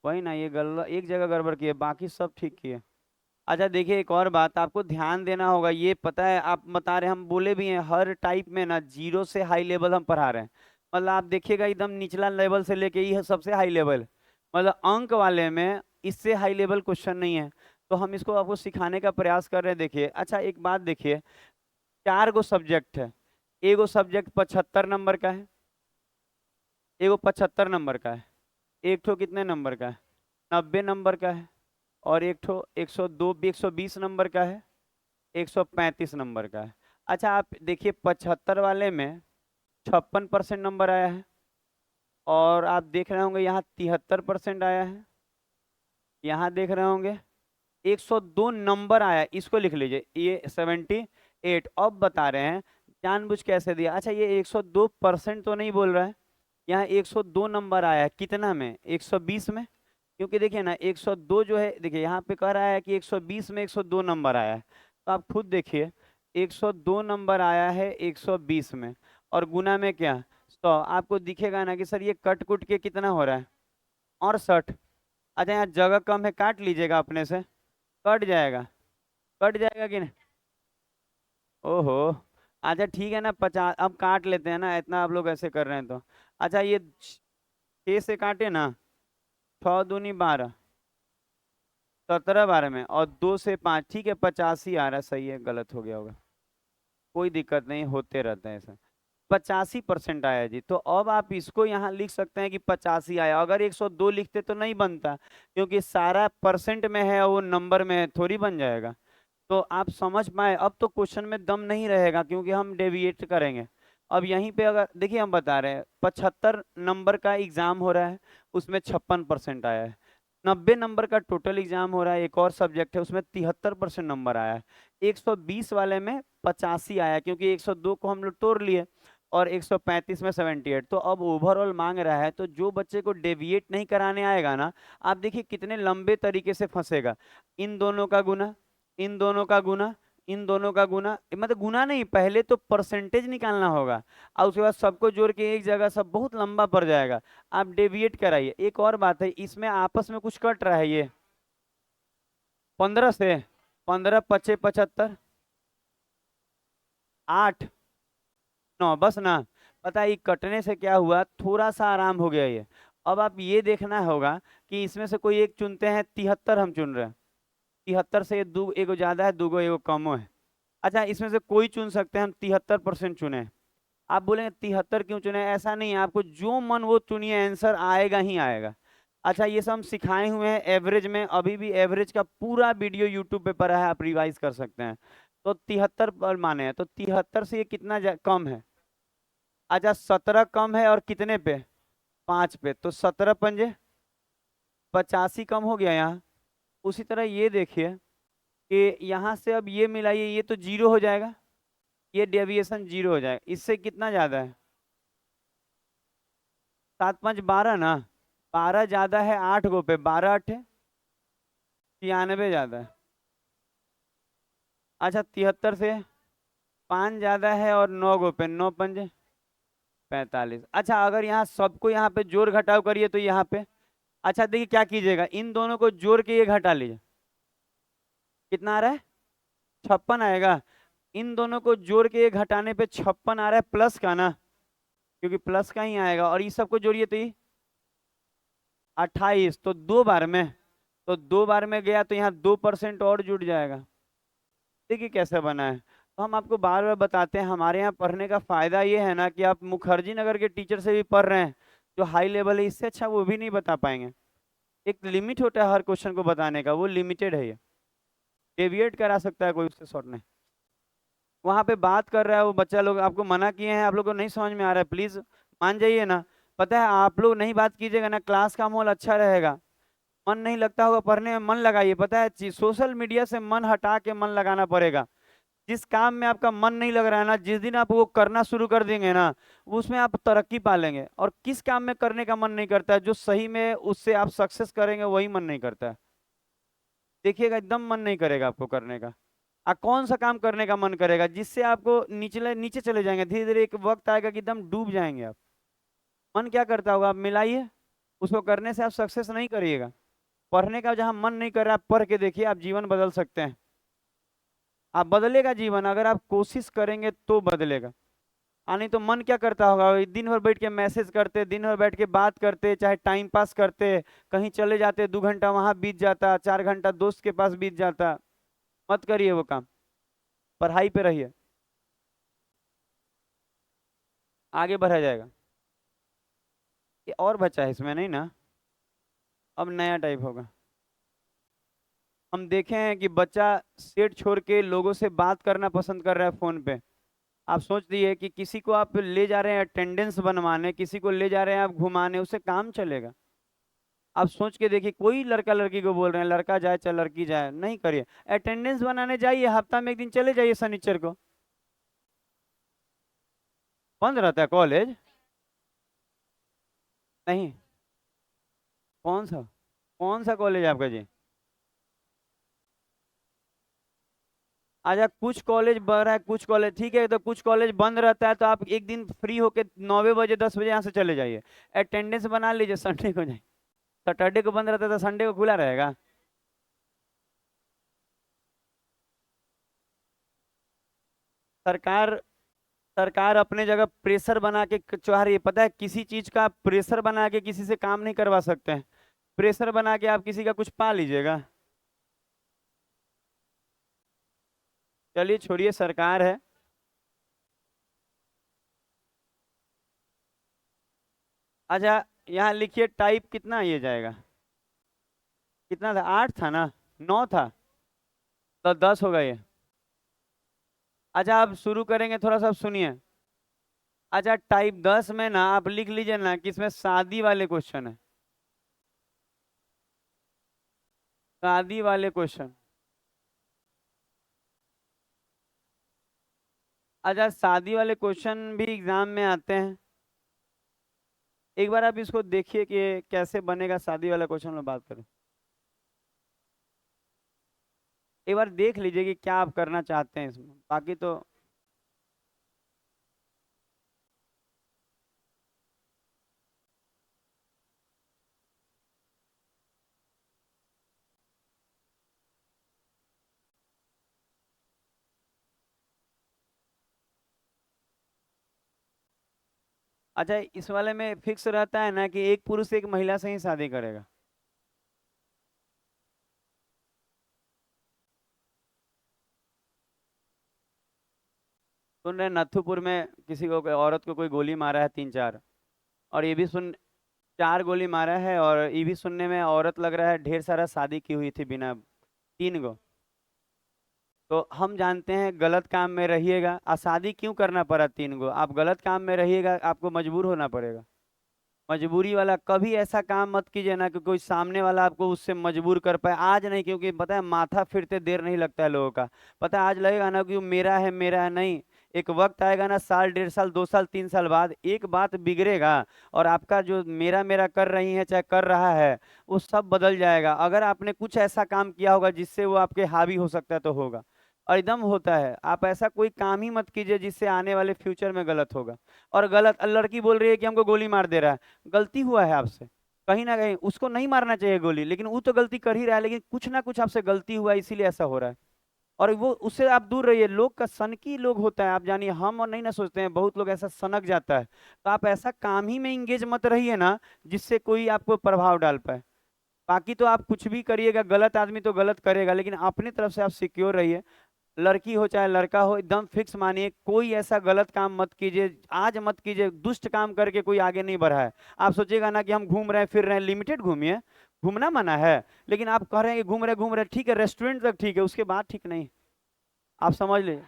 वही ना, ये गल एक जगह गड़बड़ की है, बाकी सब ठीक किए। अच्छा देखिए एक और बात आपको ध्यान देना होगा, ये पता है आप बता रहे हैं, हम बोले भी हैं हर टाइप में ना जीरो से हाई लेवल हम पढ़ा रहे हैं। मतलब आप देखिएगा एकदम निचला लेवल से लेके ये सबसे हाई लेवल, मतलब अंक वाले में इससे हाई लेवल क्वेश्चन नहीं है। तो हम इसको आपको सिखाने का प्रयास कर रहे हैं। देखिए अच्छा एक बात देखिए, 4 गो सब्जेक्ट है, एगो सब्जेक्ट 75 नंबर का है, एगो 75 नंबर का है, एक ठो कितने नंबर का है, 90 नंबर का है, और एक ठो 102 120 नंबर का है, 135 नंबर का है। अच्छा आप देखिए 75 वाले में 56% नंबर आया है, और आप देख रहे होंगे यहाँ 73% आया है, यहाँ देख रहे होंगे 102 नंबर आया है। इसको लिख लीजिए, ये 78। अब बता रहे हैं जानबूझ कैसे दिया। अच्छा ये 102% तो नहीं बोल रहा है, यहाँ 102 नंबर आया है, कितना में, 120 में। क्योंकि देखिए ना 102 जो है, देखिए यहाँ पे कह रहा है कि 120 में 102 नंबर आया है, तो आप खुद देखिए 102 नंबर आया है 120 में, और गुना में क्या 100। आपको दिखेगा ना कि सर ये कट कुट के कितना हो रहा है, 68। अच्छा यहाँ जगह कम है, काट लीजिएगा अपने से, कट जाएगा, कट जाएगा कि नहीं। ओहो। अच्छा ठीक है ना, 50 अब काट लेते हैं ना, इतना आप लोग ऐसे कर रहे हैं तो। अच्छा ये 6 से काटे ना, 6 दूनी 12, 17 12 में, और 2 से 5, ठीक है 85 आ रहा है, सही है, गलत हो गया होगा, कोई दिक्कत नहीं, होते रहता है ऐसा। 85% आया जी, तो अब आप इसको यहाँ लिख सकते हैं कि 85 आया। अगर 102 लिखते तो नहीं बनता, क्योंकि सारा परसेंट में है, वो नंबर में है, थोड़ी बन जाएगा। तो आप समझ पाए, अब तो क्वेश्चन में दम नहीं रहेगा, क्योंकि हम डेविएट करेंगे। अब यहीं पे अगर देखिए हम बता रहे हैं 75 नंबर का एग्जाम हो रहा है, उसमें 56% आया है। 90 नंबर का टोटल एग्जाम हो रहा है, एक और सब्जेक्ट है, उसमें 73% नंबर आया है। 120 वाले में 85 आया, क्योंकि 102 को हम लोग तोड़ लिए, और 135 में 78। तो अब ओवरऑल मांग रहा है, तो जो बच्चे को डेविएट नहीं कराने आएगा ना, आप देखिए कितने लंबे तरीके से फंसेगा। इन दोनों का गुना, इन दोनों का गुना, इन दोनों का गुना, मतलब गुना नहीं, पहले तो परसेंटेज निकालना होगा, और उसके बाद सबको जोड़ के एक जगह, सब बहुत लंबा पड़ जाएगा। आप डेविएट कराइए। एक और बात है, इसमें आपस में कुछ कट रहा है, ये 15 से 15 पचे 75, 8 9, बस ना। पता है ये कटने से क्या हुआ, थोड़ा सा आराम हो गया ये। अब आप ये देखना होगा कि इसमें से कोई एक चुनते हैं, 73 हम चुन रहे हैं, 73 से ये दो, एगो ज्यादा है, दूगो एगो कमो है। अच्छा इसमें से कोई चुन सकते हैं, हम 73% चुने। आप बोलेंगे 73 क्यों चुने, ऐसा नहीं है, आपको जो मन वो चुनिए, आंसर आएगा ही आएगा। अच्छा ये सब हम सिखाए हुए हैं एवरेज में, अभी भी एवरेज का पूरा वीडियो यूट्यूब पे पड़ा है, आप रिवाइज कर सकते हैं। तो 73 पर माने हैं, तो 73 से ये कितना कम है। अच्छा 17 कम है, और कितने पे, 5 पे, तो 17 पंजे 85 कम हो गया यहाँ। उसी तरह ये देखिए कि यहाँ से अब ये मिलाइए, ये तो जीरो हो जाएगा, ये डेविएशन जीरो हो जाएगा। इससे कितना ज्यादा है, 7 5 12 ना, 12 ज्यादा है 8 गो पे, 12 8 93 ज्यादा है। अच्छा 73 से 5 ज्यादा है, और 9 गो पे, 9 पंजे 45। अच्छा अगर यहाँ सबको यहाँ पे जोड़ घटाव करिए तो यहाँ पे, अच्छा देखिए क्या कीजिएगा, इन दोनों को जोड़ के ये घटा लीजिए, कितना आ रहा है, 56 आएगा। इन दोनों को जोड़ के ये घटाने पे 56 आ रहा है, प्लस का ना, क्योंकि प्लस का ही आएगा, और इस सबको जोड़िए तो ये 28, तो 2 बार में, तो 2 बार में गया, तो यहाँ 2% और जुड़ जाएगा। देखिए कैसे बना है। तो हम आपको बार बार बताते हैं, हमारे यहाँ पढ़ने का फायदा ये है ना कि आप मुखर्जी नगर के टीचर से भी पढ़ रहे हैं, जो हाई लेवल है, इससे अच्छा वो भी नहीं बता पाएंगे। एक लिमिट होता है हर क्वेश्चन को बताने का, वो लिमिटेड है, ये डेविएट करा सकता है कोई, उससे शॉर्ट नहीं। वहां पे बात कर रहा है वो बच्चा लोग, आपको मना किए हैं, आप लोग को नहीं समझ में आ रहा है, प्लीज मान जाइए ना। पता है आप लोग नहीं बात कीजिएगा ना, क्लास का माहौल अच्छा रहेगा। मन नहीं लगता होगा पढ़ने में, मन लगाइए। पता है सोशल मीडिया से मन हटा के मन लगाना पड़ेगा। जिस काम में आपका मन नहीं लग रहा है ना, जिस दिन आप वो करना शुरू कर देंगे ना, उसमें आप तरक्की पा लेंगे। और किस काम में करने का मन नहीं करता है, जो सही में उससे आप सक्सेस करेंगे, वही मन नहीं करता है। देखिएगा एकदम मन नहीं करेगा आपको करने का। कौन सा काम करने का मन करेगा जिससे आपको नीचे नीचे चले जाएंगे, धीरे धीरे एक वक्त आएगा कि एकदम डूब जाएंगे आप। मन क्या करता होगा, आप मिलाइए, उसको करने से आप सक्सेस नहीं करिएगा। पढ़ने का जहां मन नहीं कर रहा, आप पढ़ के देखिए, आप जीवन बदल सकते हैं। आप बदलेगा जीवन, अगर आप कोशिश करेंगे तो बदलेगा। नहीं तो मन क्या करता होगा, वही दिन भर बैठ के मैसेज करते, दिन भर बैठ के बात करते, चाहे टाइम पास करते, कहीं चले जाते, 2 घंटा वहां बीत जाता, 4 घंटा दोस्त के पास बीत जाता। मत करिए वो काम, पढ़ाई पे रहिए, आगे बढ़ा जाएगा। ये और बचा है इसमें नहीं ना, अब नया टाइप होगा। हम देखे हैं कि बच्चा सेट छोड़ के लोगों से बात करना पसंद कर रहा है फोन पे। आप सोच दिए कि किसी को आप ले जा रहे हैं अटेंडेंस बनवाने, किसी को ले जा रहे हैं आप घुमाने, उससे काम चलेगा? आप सोच के देखिए, कोई लड़का लड़की को बोल रहे हैं लड़का जाए चाहे लड़की जाए, नहीं करिए। अटेंडेंस बनाने जाइए, हफ्ता में एक दिन चले जाइए शनिचर को। बंद रहता है कॉलेज? नहीं। कौन सा? कौन सा कॉलेज है आपका जी? अच्छा, कुछ कॉलेज बढ़ रहा है, कुछ कॉलेज ठीक है, तो कुछ कॉलेज बंद रहता है तो आप एक दिन फ्री होके 9 बजे 10 बजे यहाँ से चले जाइए, अटेंडेंस बना लीजिए, संडे को जाइए। सैटरडे को बंद रहता है तो संडे को खुला रहेगा? सरकार सरकार अपने जगह प्रेशर बना के चाह रही है, पता है, किसी चीज का प्रेशर बना के किसी से काम नहीं करवा सकते हैं। प्रेशर बना के आप किसी का कुछ पा लीजिएगा? चलिए छोड़िए, सरकार है। अच्छा, यहाँ लिखिए टाइप कितना ये जाएगा? कितना था? 8 था ना? 9 था? तो 10 हो गए। अच्छा, आप शुरू करेंगे, थोड़ा सा सुनिए। अच्छा, टाइप 10 में ना आप लिख लीजिए ना कि इसमें शादी वाले क्वेश्चन है। शादी वाले क्वेश्चन। अच्छा, शादी वाले क्वेश्चन भी एग्जाम में आते हैं। एक बार आप इसको देखिए कि कैसे बनेगा शादी वाला क्वेश्चन में बात करें। एक बार देख लीजिए कि क्या आप करना चाहते हैं इसमें, बाकी तो। अच्छा, इस वाले में फिक्स रहता है ना कि एक पुरुष एक महिला से ही शादी करेगा? सुन रहे हैं, नथुपुर में किसी को, कोई औरत को कोई गोली मारा है 3 4। और ये भी सुन, 4 गोली मारा है, और ये भी सुनने में औरत लग रहा है ढेर सारा शादी की हुई थी बिना। 3 गो। तो हम जानते हैं गलत काम में रहिएगा, शादी क्यों करना पड़ा 3 गो? आप गलत काम में रहिएगा, आपको मजबूर होना पड़ेगा। मजबूरी वाला कभी ऐसा काम मत कीजिए ना कि कोई सामने वाला आपको उससे मजबूर कर पाए। आज नहीं, क्योंकि पता है माथा फिरते देर नहीं लगता है लोगों का। पता है, आज लगेगा ना कि वो मेरा है, नहीं। एक वक्त आएगा ना, साल 1.5 साल 2 साल 3 साल बाद एक बात बिगड़ेगा, और आपका जो मेरा मेरा कर रही है चाहे कर रहा है, वो सब बदल जाएगा। अगर आपने कुछ ऐसा काम किया होगा जिससे वो आपके हावी हो सकता है तो होगा। और एकदम होता है, आप ऐसा कोई काम ही मत कीजिए जिससे आने वाले फ्यूचर में गलत होगा। और गलत लड़की बोल रही है कि हमको गोली मार दे रहा है, गलती हुआ है आपसे। कहीं ना कहीं उसको नहीं मारना चाहिए गोली, लेकिन वो तो गलती कर ही रहा है, लेकिन कुछ ना कुछ आपसे गलती हुआ है, इसीलिए ऐसा हो रहा है। और वो उससे आप दूर रहिए। लोग का सनकी लोग होता है, आप जानिए, हम और नहीं ना सोचते हैं, बहुत लोग ऐसा सनक जाता है। तो आप ऐसा काम ही में इंगेज मत रहिए ना जिससे कोई आपको प्रभाव डाल पाए। बाकी तो आप कुछ भी करिएगा, गलत आदमी तो गलत करेगा, लेकिन अपनी तरफ से आप सिक्योर रहिए। लड़की हो चाहे लड़का हो, एकदम फिक्स मानिए, कोई ऐसा गलत काम मत कीजिए, आज मत कीजिए। दुष्ट काम करके कोई आगे नहीं बढ़ा है। आप सोचिएगा ना कि हम घूम रहे हैं फिर रहे हैं, लिमिटेड घूमिए। घूमना मना है, लेकिन आप कह रहे हैं कि घूम रहे ठीक है, रेस्टोरेंट तक ठीक है, उसके बाद ठीक नहीं। आप समझ लीजिए।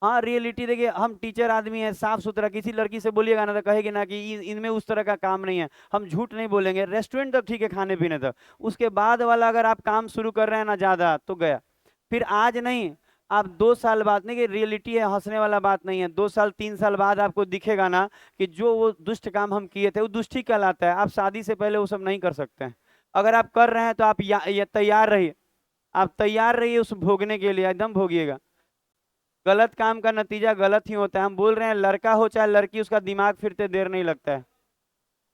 हाँ, रियलिटी देखिए, हम टीचर आदमी है, साफ सुथरा, किसी लड़की से बोलिएगा ना तो कहेगी ना कि इनमें उस तरह का काम नहीं है। हम झूठ नहीं बोलेंगे, रेस्टोरेंट तक ठीक है, खाने पीने तक। उसके बाद वाला अगर आप काम शुरू कर रहे हैं ना ज्यादा, तो गया। फिर आज नहीं, आप 2 साल बाद, नहीं कि रियलिटी है, हंसने वाला बात नहीं है, 2 साल 3 साल बाद आपको दिखेगा ना कि जो वो दुष्ट काम हम किए थे वो दुष्ट ही कहलाता है। आप शादी से पहले वो सब नहीं कर सकते हैं। अगर आप कर रहे हैं तो आप ये तैयार रहिए। आप तैयार रहिए उस भोगने के लिए, एकदम भोगिएगा। गलत काम का नतीजा गलत ही होता है। हम बोल रहे हैं, लड़का हो चाहे लड़की, उसका दिमाग फिरते देर नहीं लगता है।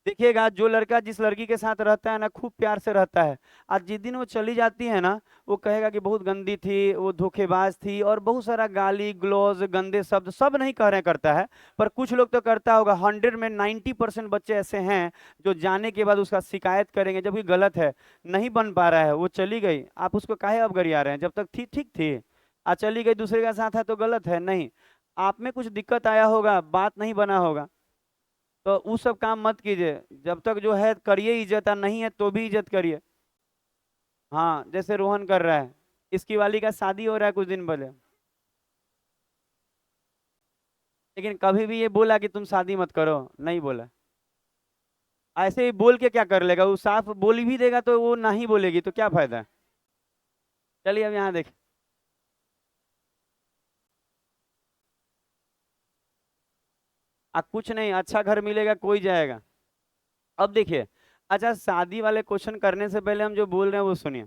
देखिएगा, जो लड़का जिस लड़की के साथ रहता है ना, खूब प्यार से रहता है। आज जिस दिन वो चली जाती है ना, वो कहेगा कि बहुत गंदी थी, वो धोखेबाज थी, और बहुत सारा गाली ग्लोज गंदे शब्द, सब नहीं कह रहे करता है, पर कुछ लोग तो करता होगा। 100 में 90% बच्चे ऐसे हैं जो जाने के बाद उसका शिकायत करेंगे, जबकि गलत है। नहीं बन पा रहा है, वो चली गई, आप उसको काहे अवगड़िया रहे हैं? जब तक थी ठीक थी। आज चली गई दूसरे के साथ है तो गलत है? नहीं। आप में कुछ दिक्कत आया होगा, बात नहीं बना होगा, तो वो सब काम मत कीजिए। जब तक जो है करिए इज्जत, नहीं है तो भी इज्जत करिए। हाँ, जैसे रोहन कर रहा है। इसकी वाली का शादी हो रहा है कुछ दिन पहले, लेकिन कभी भी ये बोला कि तुम शादी मत करो, नहीं बोला। ऐसे ही बोल के क्या कर लेगा, वो साफ बोल भी देगा तो वो नहीं बोलेगी तो क्या फायदा है। चलिए अब यहाँ देख, कुछ नहीं, अच्छा घर मिलेगा कोई जाएगा। अब देखिए, अच्छा शादी वाले क्वेश्चन करने से पहले हम जो बोल रहे हैं वो सुनिए,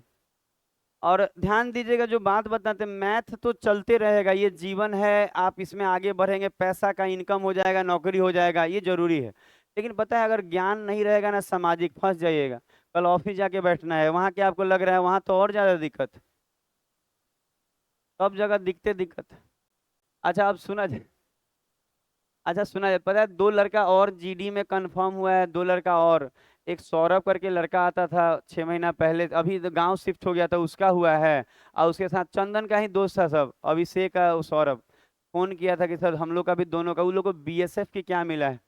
और ध्यान दीजिएगा जो बात बताते हैं, मैथ तो चलते रहेगा, ये जीवन है, आप इसमें आगे बढ़ेंगे, पैसा का इनकम हो जाएगा, नौकरी हो जाएगा, ये जरूरी है। लेकिन पता है, अगर ज्ञान नहीं रहेगा ना, सामाजिक फंस जाइएगा। कल ऑफिस जाके बैठना है, वहां क्या आपको लग रहा है, वहां तो और ज्यादा दिक्कत, सब जगह दिखते दिक्कत। अच्छा अब सुना जाए, अच्छा सुना जाए, पता है दो लड़का और जीडी में कंफर्म हुआ है, दो लड़का और, एक सौरभ करके लड़का आता था 6 महीना पहले, अभी तो गांव शिफ्ट हो गया था, उसका हुआ है। और उसके साथ चंदन का ही दोस्त था सब, अभिषेक का, वो सौरभ फोन किया था कि सर हम लोग का भी, दोनों का, उन लोग को बीएसएफ की क्या मिला है।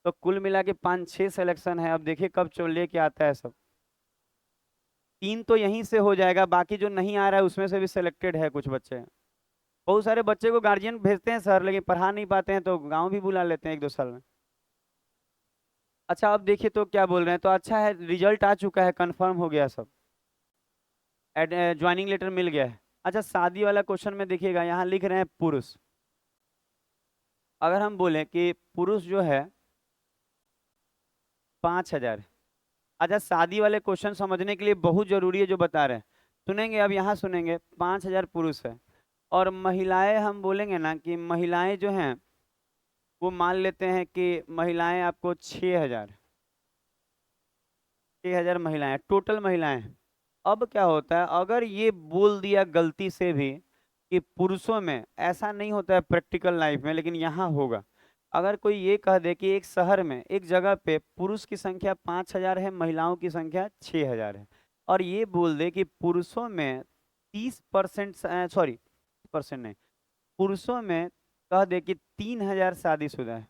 तो कुल मिला के 5-6 सिलेक्शन है, अब देखिए कब लेके आता है सब। 3 तो यहीं से हो जाएगा, बाकी जो नहीं आ रहा है उसमें से भी सिलेक्टेड है कुछ बच्चे। बहुत सारे बच्चे को गार्जियन भेजते हैं सर, लेकिन पढ़ा नहीं पाते हैं तो गांव भी बुला लेते हैं 1-2 साल में। अच्छा अब देखिए तो क्या बोल रहे हैं, तो अच्छा है, रिजल्ट आ चुका है, कंफर्म हो गया सब, ज्वाइनिंग लेटर मिल गया है। अच्छा शादी वाला क्वेश्चन में देखिएगा, यहाँ लिख रहे हैं पुरुष, अगर हम बोले कि पुरुष जो है 5,000। अच्छा शादी वाले क्वेश्चन समझने के लिए बहुत जरूरी है जो बता रहे हैं, सुनेंगे अब, यहाँ सुनेंगे, 5,000 पुरुष है, और महिलाएं हम बोलेंगे ना कि महिलाएं जो हैं, वो मान लेते हैं कि महिलाएं आपको 6,000, 6,000 महिलाएं, टोटल महिलाएं। अब क्या होता है, अगर ये बोल दिया गलती से भी कि पुरुषों में, ऐसा नहीं होता है प्रैक्टिकल लाइफ में, लेकिन यहाँ होगा, अगर कोई ये कह दे कि एक शहर में एक जगह पे पुरुष की संख्या 5,000 है, महिलाओं की संख्या 6,000 है, और ये बोल दे कि पुरुषों में 30%, सॉरी, परसेंट नहीं, पुरुषों में कह दे कि 3,000 शादीशुदा है,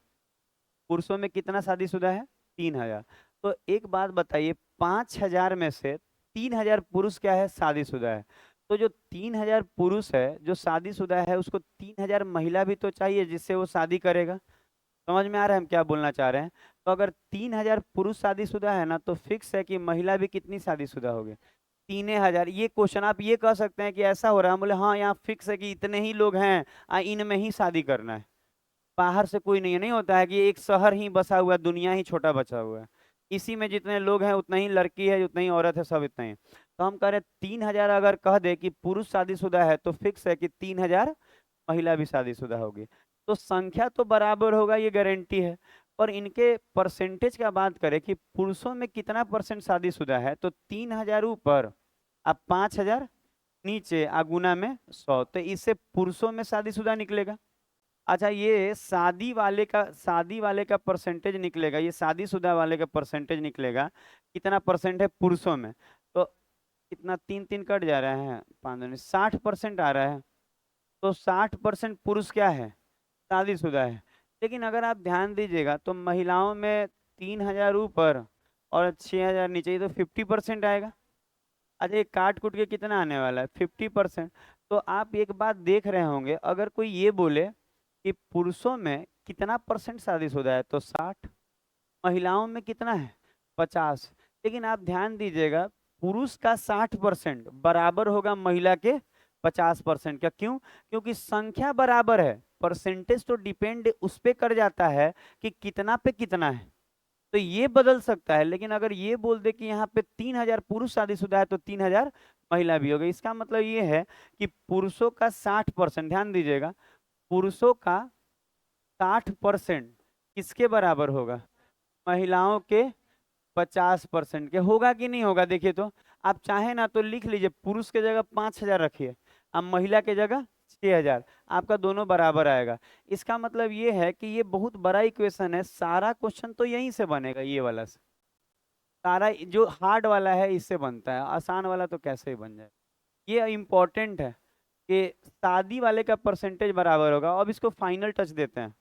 पुरुषों में कितना शादीशुदा है, 3,000। तो एक बात बताइए, 5,000 में से 3,000 पुरुष क्या है, शादीशुदा है। तो जो 3,000 पुरुष है जो शादीशुदा है, उसको 3,000 महिला भी तो चाहिए जिससे वो शादी करेगा। समझ में आ रहा है हम क्या बोलना चाह रहे हैं। तो अगर 3,000 पुरुष शादीशुदा है ना, तो फिक्स है कि महिला भी कितनी शादीशुदा होगी, 3,000। ये क्वेश्चन आप ये कह सकते हैं कि ऐसा हो रहा है, हम बोले हाँ यहाँ फिक्स है कि इतने ही लोग हैं, इनमें ही शादी करना है, बाहर से कोई नहीं है, नहीं होता है कि एक शहर ही बसा हुआ है, दुनिया ही छोटा बचा हुआ है, इसी में जितने लोग हैं उतना ही लड़की है, उतना ही औरत है, सब इतना ही। तो हम कह रहे हैं 3,000 अगर कह दे कि पुरुष शादीशुदा है, तो फिक्स है कि 3,000 महिला भी शादीशुदा होगी। तो संख्या तो बराबर होगा, ये गारंटी है। पर इनके परसेंटेज का बात करें कि पुरुषों में कितना परसेंट शादीशुदा है, तो 3,000 ऊपर, अब 5,000 नीचे, गुना में 100, तो इससे पुरुषों में शादीशुदा निकलेगा। अच्छा ये शादी वाले का परसेंटेज निकलेगा, ये शादीशुदा वाले का परसेंटेज निकलेगा, कितना परसेंट है पुरुषों में। तो कितना, 3-3 कट जा रहा है, 5 60% आ रहा है। तो 60% पुरुष क्या है, शादीशुदा है। लेकिन अगर आप ध्यान दीजिएगा तो महिलाओं में 3,000 ऊपर और 6,000 नीचे, ये तो 50% आएगा। अच्छा ये काट कुट के कितना आने वाला है, 50%। तो आप एक बात देख रहे होंगे, अगर कोई ये बोले कि पुरुषों में कितना परसेंट शादीशुदा है, तो 60, महिलाओं में कितना है, 50। लेकिन आप ध्यान दीजिएगा, पुरुष का 60% बराबर होगा महिला के 50% का, क्यों, क्योंकि संख्या बराबर है, परसेंटेज तो डिपेंड उस पे कर जाता है कि कितना पे कितना है। तो ये बदल सकता है, लेकिन अगर ये बोल दे कि यहाँ पे 3,000 पुरुष शादीशुदा है, तो 3,000 महिला भी हो गई। इसका मतलब ये है कि पुरुषों का 60%, ध्यान दीजिएगा, पुरुषों का 60% किसके बराबर होगा, महिलाओं के 50% के, होगा कि नहीं होगा, देखिए तो। आप चाहे ना तो लिख लीजिए, पुरुष के जगह 5,000 रखिए, अब महिला के जगह 6,000, आपका दोनों बराबर आएगा। इसका मतलब ये है कि ये बहुत बड़ा इक्वेशन है, सारा क्वेश्चन तो यहीं से बनेगा, ये वाला से। सारा जो हार्ड वाला है इससे बनता है, आसान वाला तो कैसे ही बन जाए। ये इंपॉर्टेंट है कि शादी वाले का परसेंटेज बराबर होगा। अब इसको फाइनल टच देते हैं।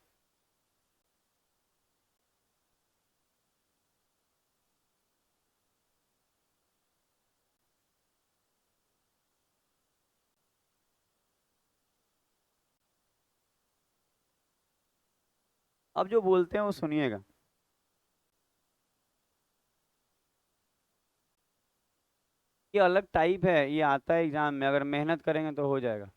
अब जो बोलते हैं वो सुनिएगा। ये अलग टाइप है, ये आता है एग्जाम में, अगर मेहनत करेंगे तो हो जाएगा।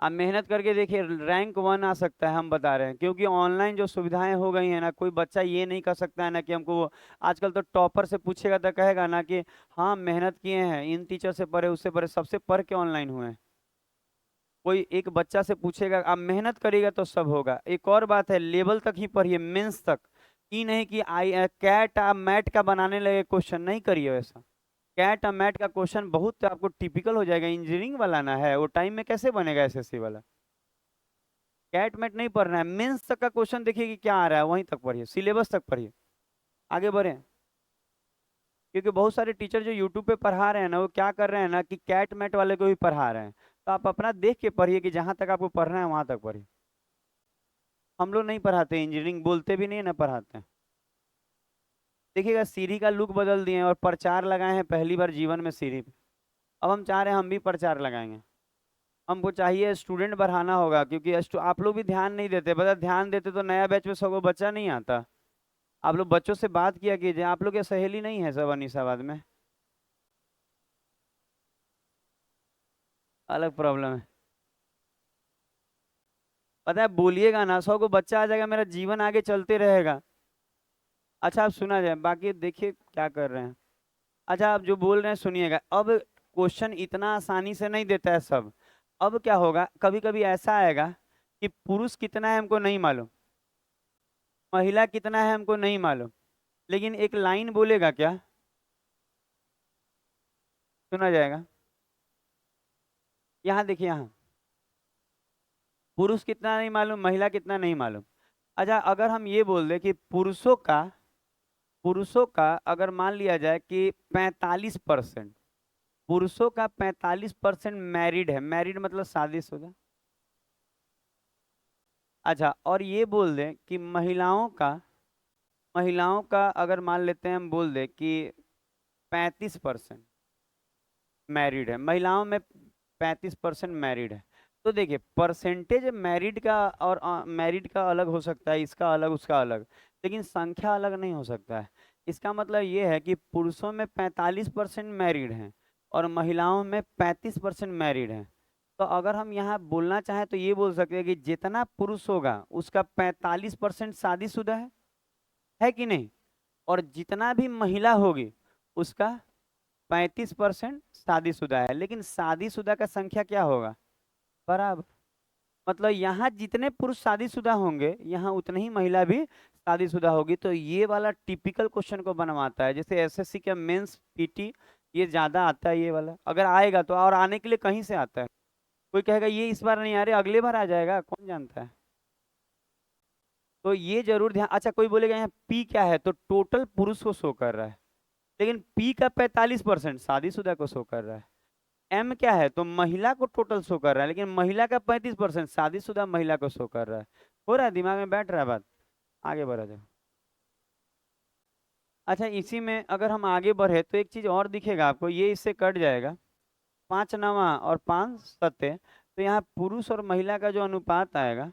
आप मेहनत करके देखिए, रैंक 1 आ सकता है, हम बता रहे हैं, क्योंकि ऑनलाइन जो सुविधाएं हो गई हैं ना, कोई बच्चा ये नहीं कर सकता है ना कि हमको आजकल तो टॉपर से पूछेगा तो कहेगा ना कि हाँ मेहनत किए हैं, इन टीचर से पढ़े, उससे पढ़े, सबसे पढ़ के ऑनलाइन हुए हैं। कोई एक बच्चा से पूछेगा, आप मेहनत करिएगा तो सब होगा। एक और बात है, लेवल तक ही पढ़िए, मेंस तक। ये नहीं कि आई कैट मैट का बनाने लगे क्वेश्चन, नहीं करिए वैसा। कैट और मैट का क्वेश्चन बहुत आपको टिपिकल हो जाएगा, इंजीनियरिंग वाला ना है, वो टाइम में कैसे बनेगा एसएससी वाला। कैट मैट नहीं पढ़ना है, मेंस तक का क्वेश्चन देखिए कि क्या आ रहा है, वहीं तक पढ़िए, सिलेबस तक पढ़िए, आगे बढ़े। क्योंकि बहुत सारे टीचर जो यूट्यूब पे पढ़ा रहे हैं ना, वो क्या कर रहे हैं ना कि कैट मैट वाले को भी पढ़ा रहे हैं। तो आप अपना देख के पढ़िए कि जहां तक आपको पढ़ना है वहां तक पढ़िए। हम लोग नहीं पढ़ाते इंजीनियरिंग, बोलते भी नहीं ना पढ़ाते हैं। देखिएगा सीढ़ी का लुक बदल दिए हैं और प्रचार लगाए हैं पहली बार जीवन में सीढ़ी पे। अब हम चाह रहे हैं हम भी प्रचार लगाएंगे। हमको चाहिए स्टूडेंट बढ़ाना होगा, क्योंकि आप लोग भी ध्यान नहीं देते, पता ध्यान देते तो नया बैच में 100 बच्चा नहीं आता। आप लोग बच्चों से बात किया कीजिए, आप लोग के सहेली नहीं है सब अनीसाबाद में, अलग प्रॉब्लम है। पता है बोलिएगा ना, 100 को बच्चा आ जाएगा, मेरा जीवन आगे चलते रहेगा। अच्छा आप सुना जाए, बाकी देखिए क्या कर रहे हैं। अच्छा आप जो बोल रहे हैं सुनिएगा, अब क्वेश्चन इतना आसानी से नहीं देता है सब। अब क्या होगा, कभी कभी ऐसा आएगा कि पुरुष कितना है हमको नहीं मालूम, महिला कितना है हमको नहीं मालूम, लेकिन एक लाइन बोलेगा क्या, सुना जाएगा। यहाँ देखिए, यहाँ पुरुष कितना नहीं मालूम, महिला कितना नहीं मालूम। अच्छा अगर हम ये बोल दें कि पुरुषों का अगर मान लिया जाए कि 45%, पुरुषों का 45% मैरिड है, मैरिड मतलब शादीशुदा। अच्छा और ये बोल दें कि महिलाओं का अगर मान लेते हैं, हम बोल दें कि 35% मैरिड है, महिलाओं में 35% मैरिड है। तो देखिए परसेंटेज मैरिड का और मैरिड का अलग हो सकता है, इसका अलग उसका अलग, लेकिन संख्या अलग नहीं हो सकता है। इसका मतलब ये है कि पुरुषों में 45% मैरिड हैं और महिलाओं में 35% मैरिड हैं। तो अगर हम यहाँ बोलना चाहें तो ये बोल सकते हैं कि जितना पुरुष होगा उसका 45% शादीशुदा है कि नहीं, और जितना भी महिला होगी उसका 35% शादीशुदा है। लेकिन शादीशुदा का संख्या क्या होगा, बराबर। मतलब यहाँ जितने पुरुष शादीशुदा होंगे यहाँ उतनी ही महिला भी शादीशुदा होगी। तो ये वाला टिपिकल क्वेश्चन को बनवाता है, जैसे एसएससी का मेंस पीटी, ये ज्यादा आता है ये वाला, अगर आएगा तो, और आने के लिए कहीं से आता है। कोई कहेगा ये इस बार नहीं आ रहे, अगले बार आ जाएगा, कौन जानता है। तो ये जरूर ध्यान। अच्छा कोई बोलेगा यहाँ पी क्या है, तो टोटल पुरुष को शो कर रहा है, लेकिन पी का 45% शादीशुदा को शो कर रहा है। एम क्या है, तो महिला को टोटल शो कर रहा है, लेकिन महिला का 35% शादीशुदा महिला को शो कर रहा है। हो रहा है, दिमाग में बैठ रहा है बात, आगे बढ़ा जाए। अच्छा इसी में अगर हम आगे बढ़े तो एक चीज और दिखेगा आपको, ये इससे कट जाएगा, 5 नवा और 5 सत्य। तो यहाँ पुरुष और महिला का जो अनुपात आएगा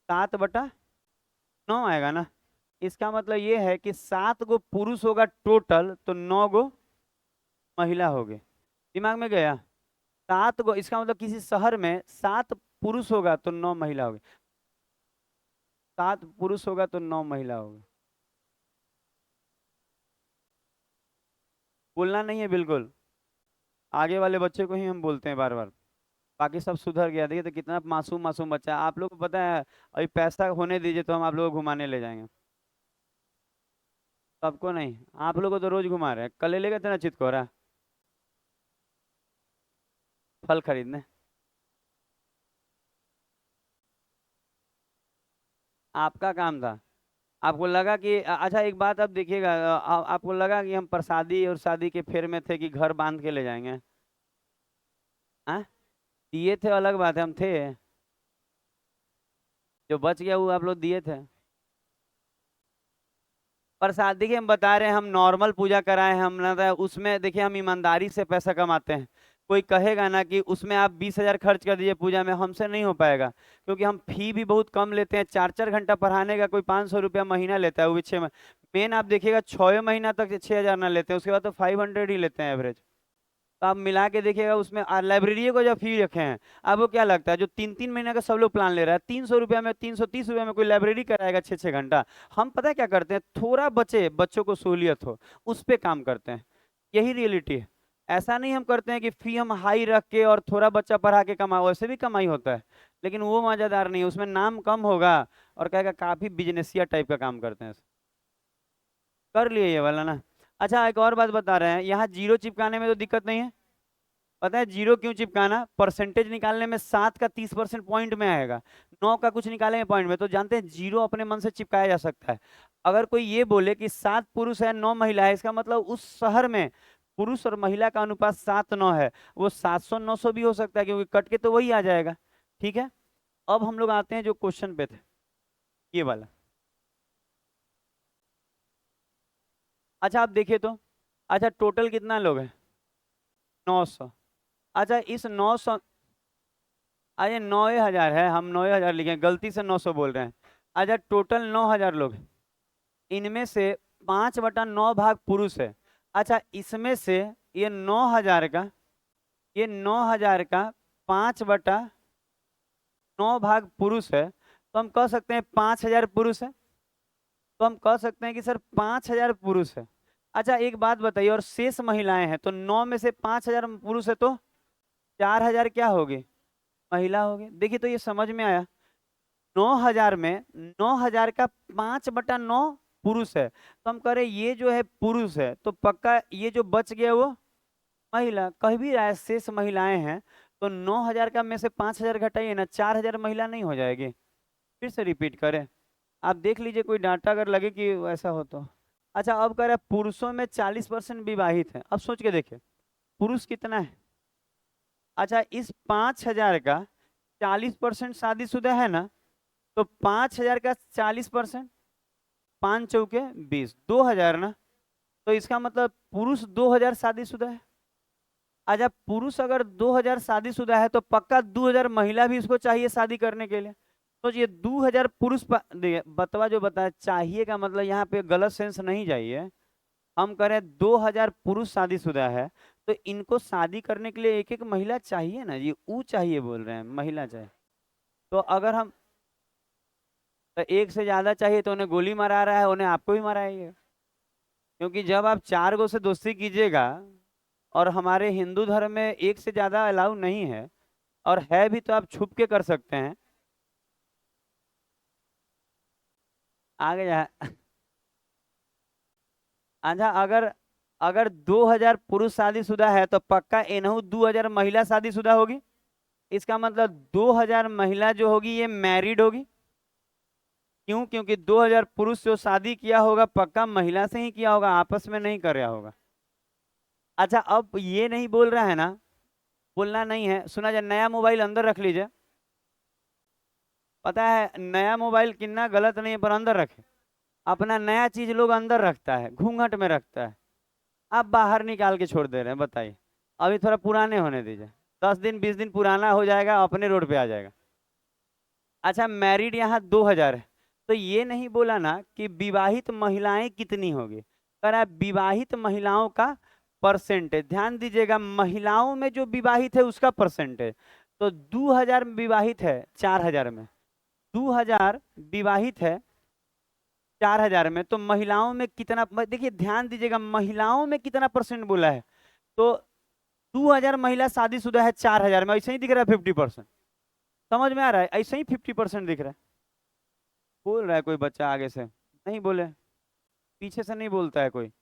7/9 आएगा ना। इसका मतलब ये है कि 7 गो पुरुष होगा टोटल, तो 9 गो महिला होगे। दिमाग में गया, 7 गो, इसका मतलब किसी शहर में 7 पुरुष होगा तो 9 महिला होगी, 7 पुरुष होगा तो 9 महिला होगी। बोलना नहीं है बिल्कुल, आगे वाले बच्चे को ही हम बोलते हैं बार बार, बाकी सब सुधर गया। देखिए तो कितना मासूम मासूम बच्चा है, आप लोग को पता है अभी पैसा होने दीजिए तो हम आप लोगों को घुमाने ले जाएंगे। सबको नहीं, आप लोगों को तो रोज घुमा रहे हैं, कल ले लेगा तेना चितकोरा फल खरीदने। आपका काम था, आपको लगा कि अच्छा एक बात अब देखिएगा, आपको लगा कि हम प्रसादी और शादी के फेर में थे कि घर बांध के ले जाएंगे। हाँ दिए थे, अलग बात है, हम थे, जो बच गया वो आप लोग दिए थे। प्रसाद देखिए हम बता रहे हैं, हम नॉर्मल पूजा कराए हैं हम ना, तो उसमें देखिए हम ईमानदारी से पैसा कमाते हैं। कोई कहेगा ना कि उसमें आप 20,000 खर्च कर दीजिए पूजा में, हमसे नहीं हो पाएगा, क्योंकि हम फी भी बहुत कम लेते हैं। 4-4 घंटा पढ़ाने का कोई 500 रुपया महीना लेता है, वो भी 6 महीने। मेन आप देखिएगा 6 महीना तक 6,000 ना लेते हैं, उसके बाद तो 500 ही लेते हैं एवरेज। तो आप मिला के देखिएगा उसमें लाइब्रेरी को जो फी रखे हैं, आपको क्या लगता है जो 3-3 महीने का सब लोग प्लान ले रहा है, 300 रुपया में, 330 रुपया में कोई लाइब्रेरी कराएगा 6-6 घंटा? हम पता है क्या करते हैं, थोड़ा बचे बच्चों को सहूलियत हो उस पे काम करते हैं। यही रियलिटी है। ऐसा नहीं हम करते हैं कि फी हम हाई रख के और थोड़ा बच्चा पढ़ा के कमाओ, वैसे भी कमाई होता है, लेकिन वो मजेदार नहीं है, उसमें नाम कम होगा और कहेगा काफी बिजनेसिया टाइप का काम करते हैं। कर लिए ये वाला ना। अच्छा एक और बात बता रहे हैं, यहाँ जीरो चिपकाने में तो दिक्कत नहीं है। पता है जीरो क्यों चिपकाना? परसेंटेज निकालने में 7 का 30% पॉइंट में आएगा, 9 का कुछ निकालेंगे पॉइंट में, तो जानते हैं जीरो अपने मन से चिपकाया जा सकता है। अगर कोई ये बोले कि 7 पुरुष है 9 महिला है, इसका मतलब उस शहर में पुरुष और महिला का अनुपात 7-9 है, वो 700-900 भी हो सकता है, क्योंकि कट के तो वही आ जाएगा। ठीक है, अब हम लोग आते हैं जो क्वेश्चन पे थे, ये वाला। अच्छा आप देखिए तो, अच्छा टोटल कितना लोग हैं? 900। अच्छा इस 900, अरे 9,000 है, हम 9,000 लिखे, गलती से 900 बोल रहे हैं। अच्छा टोटल 9,000 लोग हैं, इनमें से 5/9 भाग पुरुष है। अच्छा इसमें से ये 9,000 का, ये 9,000 का 5/9 भाग पुरुष है, तो हम कह सकते हैं 5,000 पुरुष है। तो हम कह सकते हैं कि सर 5,000 पुरुष है। अच्छा एक बात बताइए, और शेष महिलाएं हैं, तो 9 में से 5,000 पुरुष है, तो 4,000 क्या होगी? महिला होगी। देखिए तो ये समझ में आया। 9,000 में 9,000 का 5/9 पुरुष है, तो हम कह रहे ये जो है पुरुष है, तो पक्का ये जो बच गया वो महिला। कह भी रहा है शेष महिलाएं हैं, तो 9,000 का में से 5,000 घटाइए ना, 4,000 महिला नहीं हो जाएगी? फिर से रिपीट करें, आप देख लीजिए कोई डाटा अगर लगे कि ऐसा हो तो। अच्छा अब कह रहे हैं पुरुषों में 40% विवाहित है, अब सोच के देखिए पुरुष कितना है। अच्छा इस 5,000 का 40% शादीशुदा है ना, तो 5,000 का 40%, 5 चौके 20, 2,000 ना। तो इसका मतलब पुरुष 2,000 शादीशुदा है। अच्छा पुरुष अगर 2,000 शादीशुदा है, तो पक्का 2,000 महिला भी इसको चाहिए शादी करने के लिए। तो ये 2,000 पुरुष देखिए बतवा जो बताया चाहिए का मतलब यहाँ पे गलत सेंस नहीं जाइए। हम करें 2,000 पुरुष शादीशुदा है, तो इनको शादी करने के लिए एक एक महिला चाहिए ना जी, ऊ चाहिए बोल रहे हैं, महिला चाहिए। तो अगर हम, तो एक से ज्यादा चाहिए तो उन्हें गोली मारा रहा है, उन्हें आपको भी माराएगा। क्योंकि जब आप 4 गो से दोस्ती कीजिएगा, और हमारे हिंदू धर्म में एक से ज्यादा अलाउ नहीं है, और है भी तो आप छुप के कर सकते हैं। आगे जा। अच्छा अगर अगर 2,000 पुरुष शादीशुदा है, तो पक्का इनहू 2,000 महिला शादीशुदा होगी। इसका मतलब 2,000 महिला जो होगी ये मैरिड होगी। क्यों? क्योंकि 2,000 पुरुष जो शादी किया होगा पक्का महिला से ही किया होगा, आपस में नहीं कर रहा होगा। अच्छा अब ये नहीं बोल रहा है ना, बोलना नहीं है, सुना जाए नया मोबाइल अंदर रख लीजिए। पता है नया मोबाइल कितना गलत नहीं है, पर अंदर रखे। अपना नया चीज लोग अंदर रखता है, घूंघट में रखता है, आप बाहर निकाल के छोड़ दे रहे हैं, बताइए। अभी थोड़ा पुराने होने दीजिए, 10 दिन 20 दिन पुराना हो जाएगा, अपने रोड पे आ जाएगा। अच्छा मैरिड यहाँ 2,000 है, तो ये नहीं बोला ना कि विवाहित महिलाएं कितनी होगी, कह रहा है विवाहित महिलाओं का परसेंटेज। ध्यान दीजिएगा महिलाओं में जो विवाहित है उसका परसेंटेज। तो 2,000 विवाहित है 4,000 में, 2,000 विवाहित है 4,000 में, तो महिलाओं में कितना, देखिए ध्यान दीजिएगा महिलाओं में कितना परसेंट बोला है। तो 2,000 महिला शादीशुदा है 4,000 में, ऐसे ही दिख रहा है 50%। समझ में आ रहा है? ऐसे ही 50% दिख रहा है। बोल रहा है कोई बच्चा आगे से, नहीं बोले, पीछे से नहीं बोलता है कोई,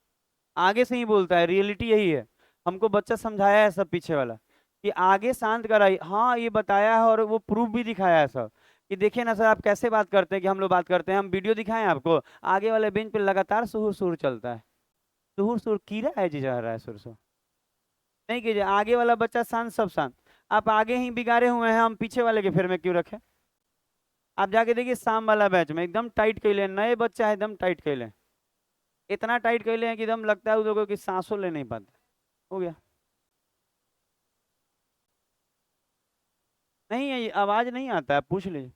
आगे से ही बोलता है। रियलिटी यही है, हमको बच्चा समझाया है सब पीछे वाला, कि आगे शांत कराई, हाँ ये बताया है, और वो प्रूफ भी दिखाया है सब, कि देखिए ना सर आप कैसे बात करते हैं, कि हम लोग बात करते हैं, हम वीडियो दिखाएं आपको। आगे वाले बेंच पे लगातार सुहुर सुहुर चलता है, सुहुर सुहुर कीड़ा है जी जा रहा है सुर सुर। नहीं कीजिए, आगे वाला बच्चा शांत, सब शांत। आप आगे ही बिगाड़े हुए हैं, हम पीछे वाले के फिर में क्यों रखें? आप जाके देखिए शाम वाला बैच में एकदम टाइट कैले, नए बच्चा है एकदम टाइट कैले, इतना टाइट कैले हैं कि एकदम लगता है उन लोगों की सांसों ले नहीं पाते। हो गया। नहीं है, आवाज नहीं आता है, पूछ लीजिए।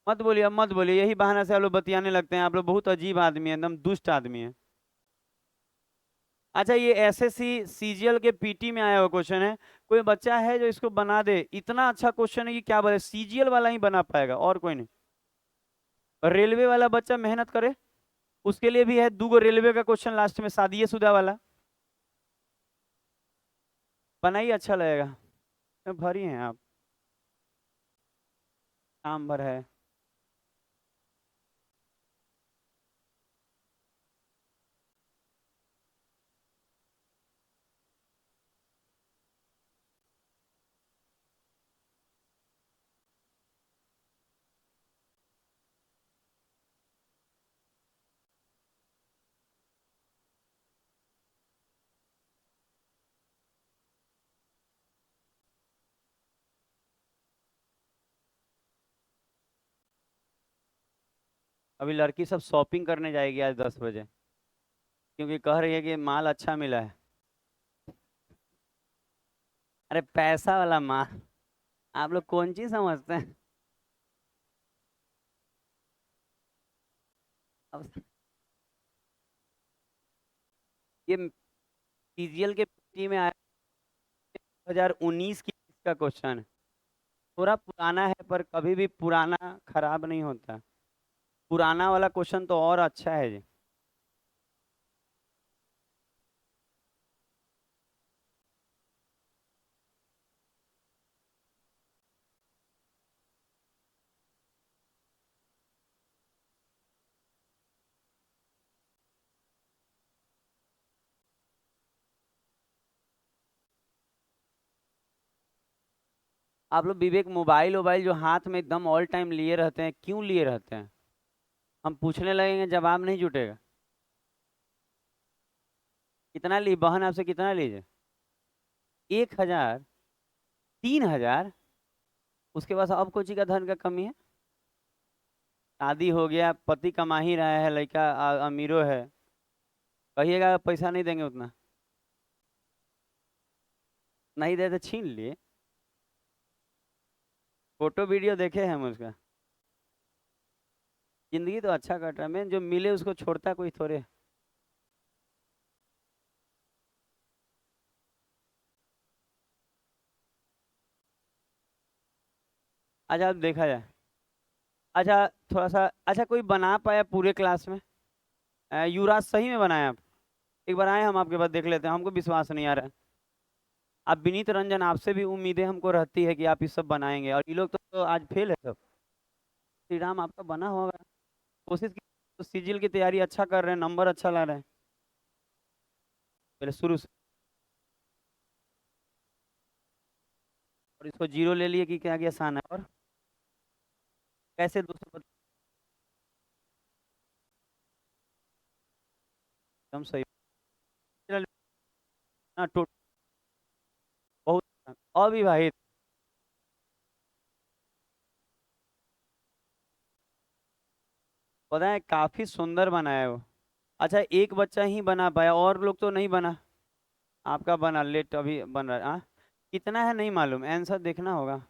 मत बोलिए, अब मत बोलिए, यही बहाना से आप लोग बतियाने लगते हैं। आप लोग बहुत अजीब आदमी है, एकदम दुष्ट आदमी है। अच्छा, ये एसएससी सीजीएल के पीटी में आया हुआ क्वेश्चन है। कोई बच्चा है जो इसको बना दे, इतना अच्छा क्वेश्चन है कि क्या बोले, सीजीएल वाला ही बना पाएगा और कोई नहीं। रेलवे वाला बच्चा मेहनत करे, उसके लिए भी है दूगो रेलवे का क्वेश्चन लास्ट में, शादी शुदा वाला। बनाइए, अच्छा लगेगा। तो भरी हैं आप, काम भर है। अभी लड़की सब शॉपिंग करने जाएगी आज 10 बजे, क्योंकि कह रही है कि माल अच्छा मिला है। अरे पैसा वाला माल, आप लोग कौन चीज समझते हैं। अब ये सीजीएल के पीटी में आया, 2019 की इसका क्वेश्चन है। थोड़ा पुराना है, पर कभी भी पुराना खराब नहीं होता। पुराना वाला क्वेश्चन तो और अच्छा है जी। आप लोग विवेक, मोबाइल वोबाइल जो हाथ में एकदम ऑल टाइम लिए रहते हैं, क्यों लिए रहते हैं? हम पूछने लगेंगे, जवाब नहीं जुटेगा। कितना ली बहन, आपसे कितना लीजिए? 1,000? 3,000? उसके पास अब कोची का धन का कमी है? शादी हो गया, पति कमा ही रहा है, लड़का अमीरो है, कहिएगा पैसा नहीं देंगे उतना? नहीं दे तो छीन लिए। फोटो वीडियो देखे हैं हम उसका। जिंदगी तो अच्छा कट रहा है, मैं जो मिले उसको छोड़ता कोई थोड़े। अच्छा, अब देखा जाए। अच्छा, थोड़ा सा, अच्छा कोई बना पाया पूरे क्लास में? युवराज सही में बनाया आप? एक बार आए, हम आपके पास देख लेते हैं, हमको विश्वास नहीं आ रहा है। आप विनीत रंजन, आपसे भी उम्मीदें हमको रहती है कि आप ये सब बनाएंगे, और ये लोग तो आज फेल है सब। श्री राम, आपका बना होगा, कोशिश की। तो सीजिल की तैयारी अच्छा कर रहे हैं, नंबर अच्छा ला रहे हैं पहले शुरू से। और इसको जीरो ले लिए कि क्या क्या आसान है, और कैसे 200? एकदम सही। चल, ना टोट, बहुत अविवाहित। पता है, काफी सुंदर बनाया है वो। अच्छा, एक बच्चा ही बना पाया, और लोग तो नहीं बना। आपका बना, लेट अभी बन रहा है। हाँ, कितना है नहीं मालूम, आंसर देखना होगा।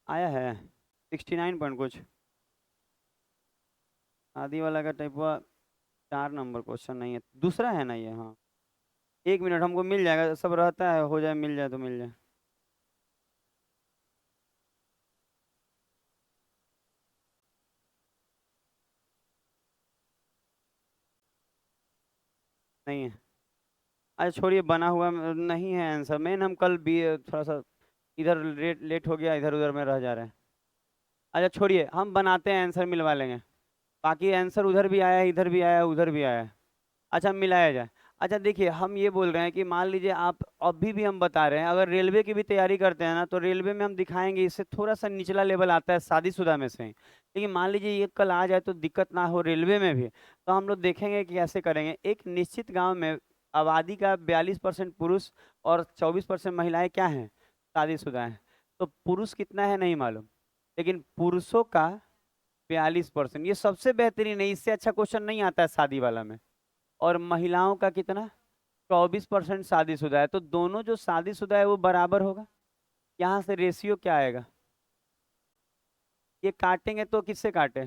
आया है 69 पॉइंट कुछ। आदि वाला का टाइप हुआ। 4 नंबर क्वेश्चन नहीं है, दूसरा है ना ये? हाँ, 1 मिनट, हमको मिल जाएगा, सब रहता है, हो जाए, मिल जाए तो मिल जाए। नहीं है? अच्छा छोड़िए, बना हुआ नहीं है आंसर। मेन हम कल भी थोड़ा सा इधर लेट लेट हो गया, इधर उधर में रह जा रहे हैं। अच्छा छोड़िए, हम बनाते हैं, आंसर मिलवा लेंगे। बाकी आंसर उधर भी आया है, इधर भी आया है, उधर भी आया है। अच्छा, मिलाया जाए। अच्छा देखिए, हम ये बोल रहे हैं कि मान लीजिए आप, अभी भी हम बता रहे हैं, अगर रेलवे की भी तैयारी करते हैं ना, तो रेलवे में हम दिखाएंगे, इससे थोड़ा सा निचला लेवल आता है शादीशुदा में से ही। लेकिन मान लीजिए ये कल आ जाए तो दिक्कत ना हो रेलवे में भी, तो हम लोग देखेंगे कि कैसे करेंगे। एक निश्चित गांव में आबादी का 42% पुरुष और 24% महिलाएं क्या हैं, शादीशुदा हैं। तो पुरुष कितना है नहीं मालूम, लेकिन पुरुषों का 42%, ये सबसे बेहतरीन है, इससे अच्छा क्वेश्चन नहीं आता है शादी वाला में। और महिलाओं का कितना, 24% शादीशुदा है। तो दोनों जो शादीशुदा है वो बराबर होगा। यहाँ से रेशियो क्या आएगा, ये काटेंगे तो किससे काटे,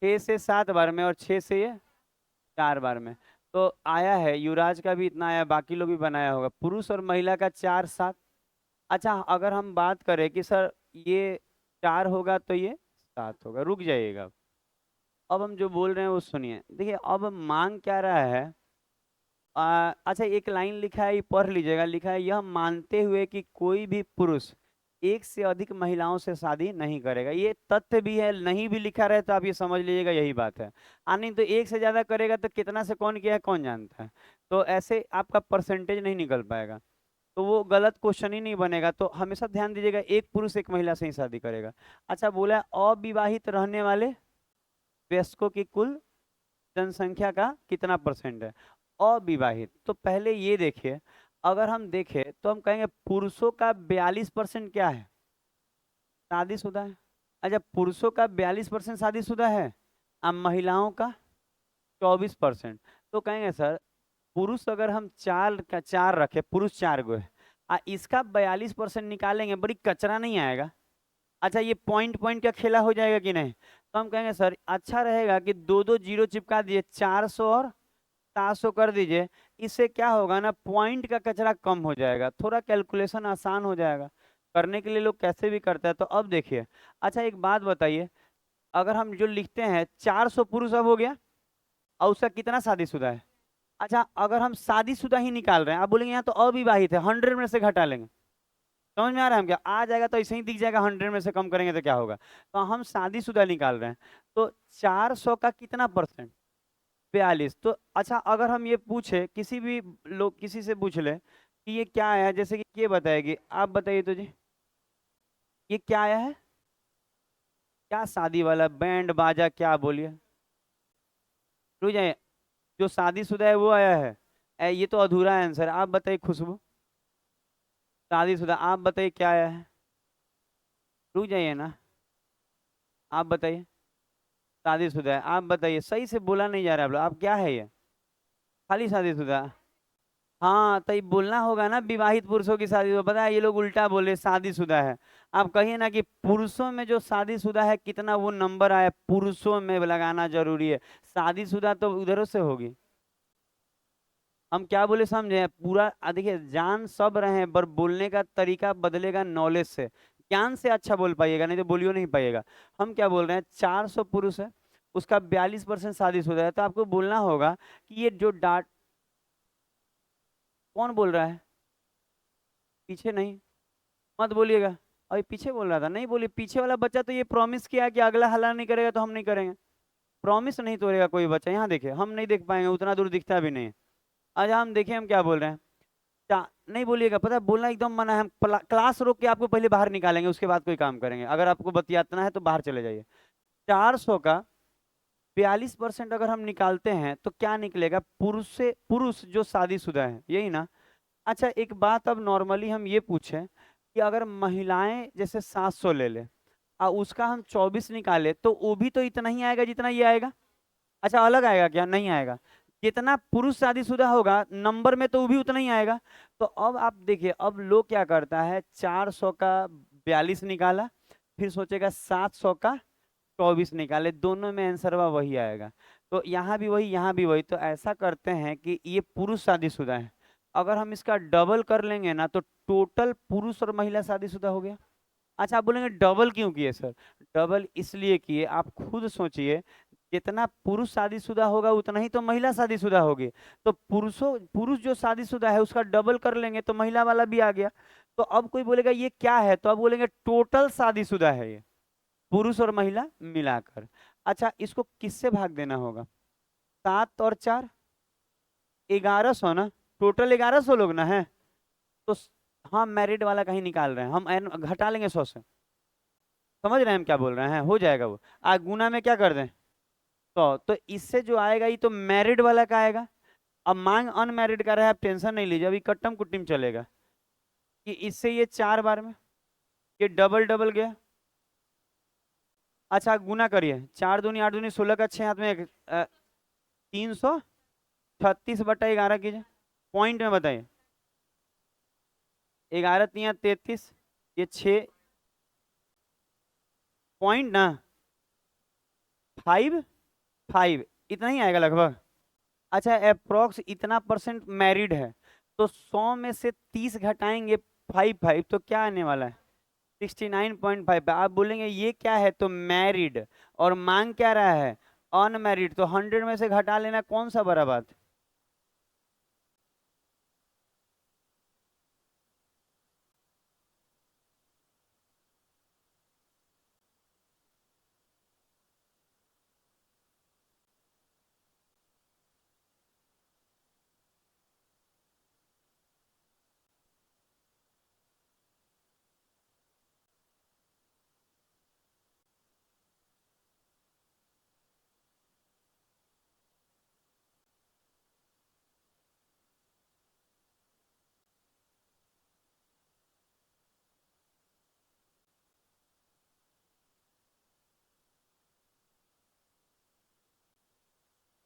6 से 7 बार में और 6 से ये 4 बार में। तो आया है, युवराज का भी इतना आया, बाकी लोग भी बनाया होगा, पुरुष और महिला का 4 7। अच्छा अगर हम बात करें कि सर ये 4 होगा तो ये 7 होगा, रुक जाइएगा। अब हम जो बोल रहे हैं वो सुनिए, देखिए अब मांग क्या रहा है। अच्छा एक लाइन लिखा है, ये पढ़ लीजिएगा, लिखा है यह मानते हुए कि कोई भी पुरुष एक से अधिक महिलाओं से शादी नहीं करेगा। ये तथ्य भी है, नहीं भी लिखा रहे तो आप ये समझ लीजिएगा यही बात है। नहीं तो एक से ज्यादा करेगा तो कितना से कौन किया है कौन जानता है, तो ऐसे आपका परसेंटेज नहीं निकल पाएगा, तो वो गलत क्वेश्चन ही नहीं बनेगा। तो हमेशा ध्यान दीजिएगा, एक पुरुष एक महिला से ही शादी करेगा। अच्छा बोला है, अविवाहित रहने वाले वयस्कों की कुल जनसंख्या का कितना परसेंट है अविवाहित। तो पहले ये देखिए, अगर हम देखें तो हम कहेंगे पुरुषों का 42% क्या है, शादीशुदा है। अच्छा पुरुषों का 42% शादीशुदा है, अब महिलाओं का 24%। तो कहेंगे सर पुरुष अगर हम 4 रखे, पुरुष 4 गो है, इसका 42% निकालेंगे, बड़ी कचरा नहीं आएगा। अच्छा ये पॉइंट पॉइंट का खेला हो जाएगा कि नहीं, तो हम कहेंगे सर अच्छा रहेगा कि दो दो जीरो चिपका दिए, 400 और 700 कर दीजिए। इससे क्या होगा ना, पॉइंट का कचरा कम हो जाएगा, थोड़ा कैलकुलेशन आसान हो जाएगा करने के लिए, लोग कैसे भी करते हैं। तो अब देखिए, अच्छा एक बात बताइए, अगर हम जो लिखते हैं 400 पुरुष अब हो गया और उसका कितना शादीशुदा है। अच्छा अगर हम शादीशुदा ही निकाल रहे हैं, आप बोलेंगे यहाँ तो अविवाहित है, 100 में से घटा लेंगे, समझ में आ रहा है हम क्या, आ जाएगा तो ऐसे ही दिख जाएगा, 100 में से कम करेंगे तो क्या होगा। तो हम शादीशुदा निकाल रहे हैं, तो 400 का कितना परसेंट, 42। तो अच्छा अगर हम ये पूछे, किसी भी लोग किसी से पूछ ले कि ये क्या है, जैसे कि ये बताएगी, आप बताइए तो जी ये क्या आया है, क्या शादी वाला बैंड बाजा क्या बोलिए, रुक जाइए, जो शादीशुदा है वो आया है। ये तो अधूरा है आंसर, आप बताइए खुशबू, शादीशुदा, आप बताइए क्या आया है, रुक जाइए ना, आप बताइए, शादीशुदा है, आप बताइए, सही से बोला नहीं जा रहा आप लोग, आप क्या है ये, खाली शादीशुदा। हाँ तो ये बोलना होगा ना, विवाहित पुरुषों की शादी, तो पता है ये लोग उल्टा बोले शादीशुदा है। आप कहिए ना कि पुरुषों में जो शादीशुदा है कितना वो नंबर आया, पुरुषों में लगाना जरूरी है, शादीशुदा तो उधरों से होगी। हम क्या बोले समझे पूरा, देखिए जान सब रहे हैं, पर बोलने का तरीका बदलेगा नॉलेज से, ज्ञान से अच्छा बोल पाइएगा, नहीं तो बोलियो नहीं पाइएगा। हम क्या बोल रहे हैं, 400 पुरुष है, उसका 42% शादीशुदा है, तो आपको बोलना होगा कि ये जो डाट, कौन बोल रहा है, पीछे नहीं, मत बोलिएगा, अभी पीछे बोल रहा था, नहीं बोलिए, पीछे वाला बच्चा तो ये प्रॉमिस किया कि अगला हल्ला नहीं करेगा तो हम नहीं करेंगे, प्रॉमिस नहीं तोड़ेगा कोई बच्चा, यहाँ देखिए हम नहीं देख पाएंगे, उतना दूर दिखता भी नहीं है। अच्छा हम देखिए हम क्या बोल रहे हैं, नहीं बोलिएगा, पता है बोलना एकदम मना है, हम क्लास रोक के आपको पहले बाहर निकालेंगे, उसके बाद कोई काम करेंगे, अगर आपको बतियातना है तो बाहर चले जाइए। 400 का 42% अगर हम निकालते हैं तो क्या निकलेगा, पुरुष से पुरुष जो शादीशुदा है, यही ना। अच्छा एक बात, अब नॉर्मली हम ये पूछें कि अगर महिलाएं जैसे 700 ले ले और उसका हम 24 निकाले, तो वो भी तो इतना ही आएगा जितना ये आएगा। अच्छा अलग आएगा क्या, नहीं आएगा, जितना पुरुष शादीशुदा होगा नंबर में तो वो भी उतना ही आएगा। तो अब आप देखिए, अब लोग क्या करता है, 400 का 42 निकाला, फिर सोचेगा 700 का 24 निकाले, दोनों में आंसर वही आएगा। तो यहाँ भी वही यहाँ भी वही, तो ऐसा करते हैं कि ये पुरुष शादीशुदा है, अगर हम इसका डबल कर लेंगे ना तो टोटल पुरुष और महिला शादीशुदा हो गया। अच्छा आप बोलेंगे डबल क्यों किए सर, डबल इसलिए किए, आप खुद सोचिए, जितना पुरुष शादीशुदा होगा उतना ही तो महिला शादीशुदा होगी, तो पुरुष जो शादीशुदा है उसका डबल कर लेंगे तो महिला वाला भी आ गया। तो अब कोई बोलेगा ये क्या है, तो अब बोलेंगे टोटल शादीशुदा है ये, पुरुष और महिला मिलाकर। अच्छा इसको किससे भाग देना होगा, 7 और 4, 1100 ना, टोटल 1100 लोग ना है, तो हाँ मैरिड वाला कहीं निकाल रहे हैं हम, घटा लेंगे 100 से, समझ रहे हैं हम क्या बोल रहे हैं, हो जाएगा वो, गुना में क्या कर दें, तो इससे जो आएगा ये तो मैरिड वाला का आएगा। अब मांग अनमैरिड का रहा है, आप टेंशन नहीं लीजिए, अभी कट्टम कुट्टिम चलेगा कि इससे ये 4 बार में ये डबल डबल गया। अच्छा गुना करिए, 4 दूनी 8 दूनी 16 का 6 हाथ में 336/11 कीजिए, पॉइंट में बताइए, 11 3 33, ये 6 पॉइंट ना 5 इतना ही आएगा लगभग। अच्छा अप्रोक्स इतना परसेंट मैरिड है, तो 100 में से 30 घटाएंगे 5 तो क्या आने वाला है 69.5। आप बोलेंगे ये क्या है, तो मैरिड, और मांग क्या रहा है अनमैरिड, तो 100 में से घटा लेना कौन सा बड़ा बात।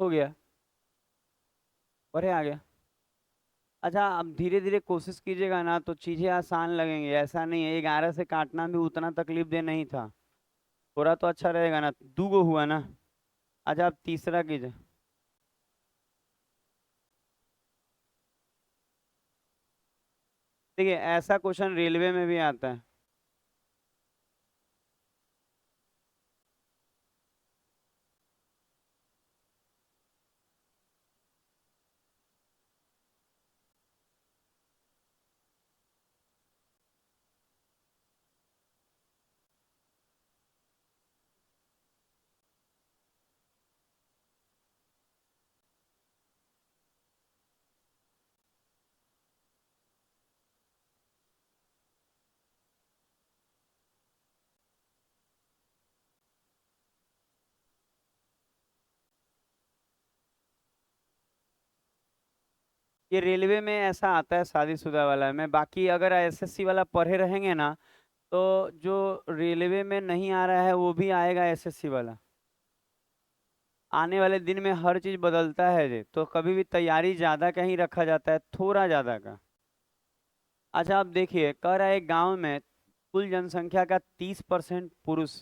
हो गया, बढ़िया आ गया। अच्छा अब धीरे धीरे कोशिश कीजिएगा ना तो चीजें आसान लगेंगी, ऐसा नहीं है 11 से काटना भी उतना तकलीफ दे नहीं था, थोड़ा तो अच्छा रहेगा ना, दूगो हुआ ना। अच्छा अब तीसरा कीजिए। देखिए ऐसा क्वेश्चन रेलवे में भी आता है। ये रेलवे में ऐसा आता है शादीशुदा वाला में, बाकी अगर एसएससी वाला पढ़े रहेंगे ना तो जो रेलवे में नहीं आ रहा है वो भी आएगा एसएससी वाला। आने वाले दिन में हर चीज बदलता है जी, तो कभी भी तैयारी ज्यादा का ही रखा जाता है, थोड़ा ज्यादा का। अच्छा आप देखिए कह रहा है गांव में कुल जनसंख्या का 30% पुरुष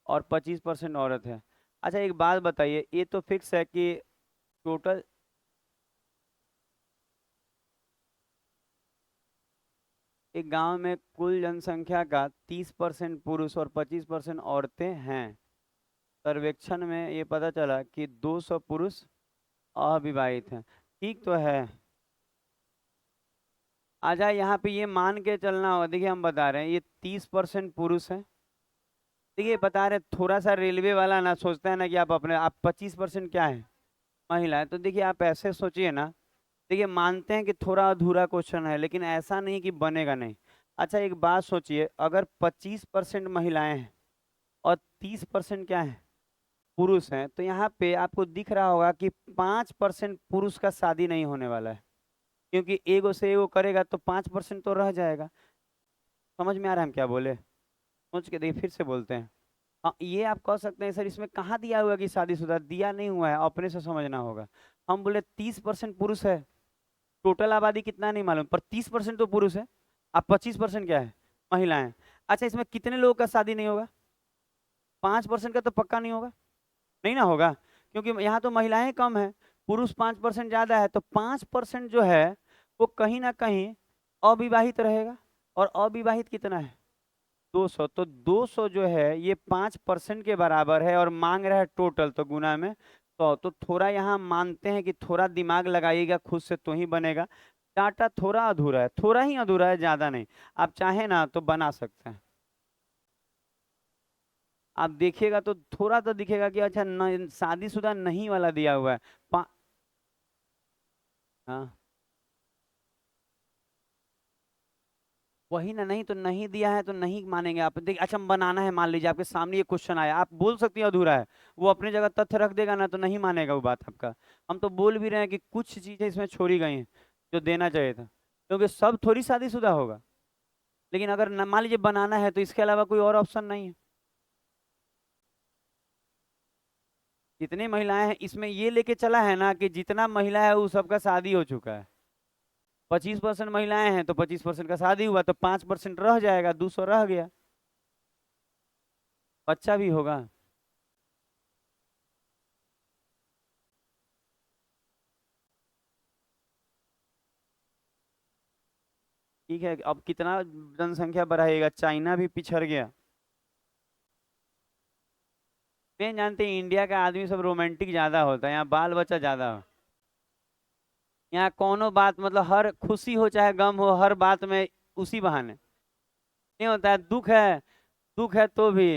और 25% औरत है। अच्छा एक बात बताइए, ये तो फिक्स है कि टोटल एक गांव में कुल जनसंख्या का 30% पुरुष और 25% औरतें हैं। सर्वेक्षण में ये पता चला कि 200 पुरुष अविवाहित हैं। ठीक तो है। आजा यहाँ पे ये मान के चलना होगा, देखिए हम बता रहे हैं ये 30% पुरुष है। देखिए बता रहे थोड़ा सा रेलवे वाला ना सोचता है ना कि आप अपने आप 25% क्या है महिला है, तो देखिए आप ऐसे सोचिए ना। देखिए मानते हैं कि थोड़ा अधूरा क्वेश्चन है, लेकिन ऐसा नहीं कि बनेगा नहीं। अच्छा एक बात सोचिए, अगर 25% महिलाएं हैं और 30% क्या है पुरुष हैं, तो यहाँ पे आपको दिख रहा होगा कि 5% पुरुष का शादी नहीं होने वाला है, क्योंकि एगो से एगो करेगा तो 5% तो रह जाएगा। समझ में आ रहा है हम क्या बोले, सोच के देखिए फिर से बोलते हैं। हाँ ये आप कह सकते हैं सर इसमें कहाँ दिया हुआ है कि शादीशुदा, दिया नहीं हुआ है, अपने से समझना होगा। हम बोले 30% पुरुष है, टोटल आबादी कितना नहीं मालूम, पर 30% तो पुरुष है, अब 25% क्या है महिलाएं। अच्छा इसमें कितने लोगों का शादी नहीं होगा, 5% का तो पक्का नहीं होगा, नहीं ना होगा, क्योंकि यहाँ तो महिलाएं कम है, पुरुष 5% ज्यादा है, तो 5% जो है वो कहीं ना कहीं अविवाहित रहेगा। और अविवाहित कितना है 200, तो 200 जो है ये 5% के बराबर है, और मांग रहा है टोटल तो गुना में। तो थोड़ा यहाँ मानते हैं कि थोड़ा दिमाग लगाइएगा खुद से तो ही बनेगा। डाटा थोड़ा अधूरा है, थोड़ा ही अधूरा है, ज्यादा नहीं। आप चाहे ना तो बना सकते हैं। आप देखिएगा तो थोड़ा तो दिखेगा कि अच्छा शादीशुदा नहीं वाला दिया हुआ है। पा, हाँ वही ना, नहीं तो नहीं दिया है तो नहीं मानेंगे आप। देखिए अच्छा बनाना है, मान लीजिए आपके सामने ये क्वेश्चन आया, आप बोल सकती हैं अधूरा है, वो अपनी जगह तथ्य रख देगा ना तो नहीं मानेगा वो बात आपका। हम तो बोल भी रहे हैं कि कुछ चीजें इसमें छोड़ी गई हैं जो देना चाहिए था, क्योंकि सब थोड़ी शादीशुदा होगा। लेकिन अगर मान लीजिए बनाना है तो इसके अलावा कोई और ऑप्शन नहीं है। जितनी महिलाएं हैं इसमें ये लेके चला है ना कि जितना महिला है वो सबका शादी हो चुका है। 25% महिलाएं हैं तो 25% का शादी हुआ तो 5% रह जाएगा, 200 रह गया, बच्चा भी होगा। ठीक है, अब कितना जनसंख्या बढ़ाएगा, चाइना भी पिछड़ गया। नहीं जानते, इंडिया का आदमी सब रोमांटिक ज्यादा होता है, यहाँ बाल बच्चा ज्यादा हो। यहाँ कोनो बात मतलब हर खुशी हो चाहे गम हो, हर बात में उसी बहाने नहीं होता है, दुख है तो भी।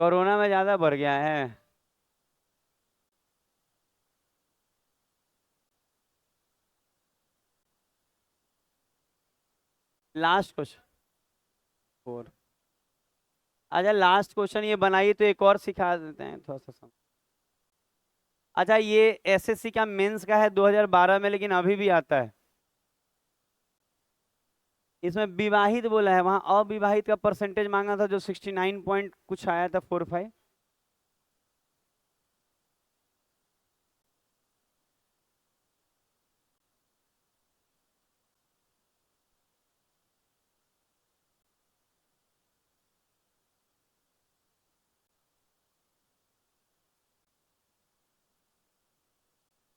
कोरोना में ज्यादा बढ़ गया है। Last question. और अच्छा, लास्ट क्वेश्चन ये बनाइए तो एक और सिखा देते हैं थोड़ा सा अच्छा, ये एसएससी का मेंस का है 2012 में, लेकिन अभी भी आता है। इसमें विवाहित बोला है, वहां अविवाहित का परसेंटेज मांगा था जो 69 पॉइंट कुछ आया था, 45।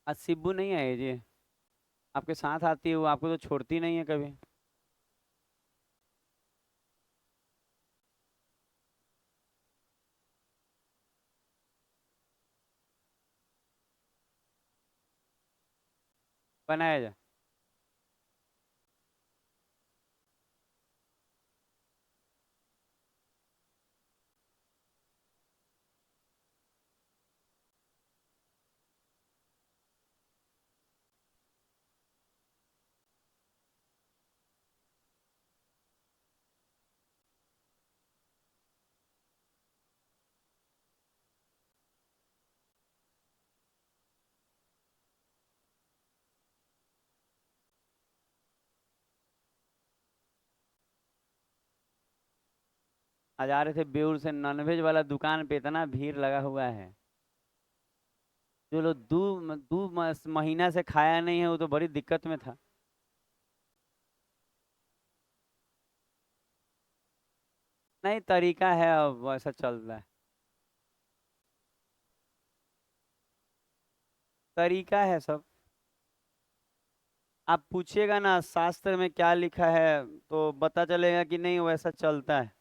आज सिब्बू नहीं आए जी, आपके साथ आती है वो, आपको तो छोड़ती नहीं है कभी। बनाया जा। आज आ रहे थे बेउर से, नॉनवेज वाला दुकान पे इतना भीड़ लगा हुआ है। जो लोग महीना से खाया नहीं है वो तो बड़ी दिक्कत में था। नहीं, तरीका है, अब वैसा चल रहा है। तरीका है सब। आप पूछिएगा ना शास्त्र में क्या लिखा है तो पता चलेगा कि नहीं वैसा चलता है।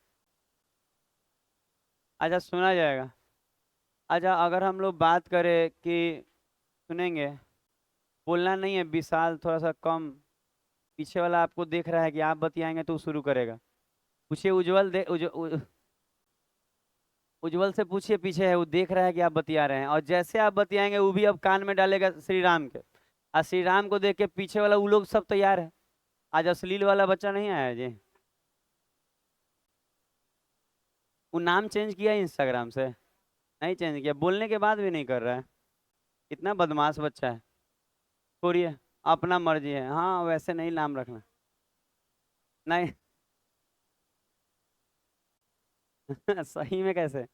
अच्छा, सुना जाएगा। अच्छा, अगर हम लोग बात करें कि सुनेंगे, बोलना नहीं है, विशाल थोड़ा सा कम, पीछे वाला आपको देख रहा है कि आप बतियाएंगे तो वो शुरू करेगा। पूछिए उज्जवल, उज्जवल से पूछिए, पीछे है वो देख रहा है कि आप बतिया रहे हैं, और जैसे आप बतियाएंगे वो भी अब कान में डालेगा श्री राम के। और श्री राम को देख के पीछे वाला वो लोग सब तैयार है। आज अश्लील वाला बच्चा नहीं आया जी, वो नाम चेंज किया इंस्टाग्राम से। नहीं चेंज किया, बोलने के बाद भी नहीं कर रहा है। इतना बदमाश बच्चा है। छोड़िए, अपना मर्जी है, हाँ वैसे नहीं नाम रखना। नहीं। सही में कैसे?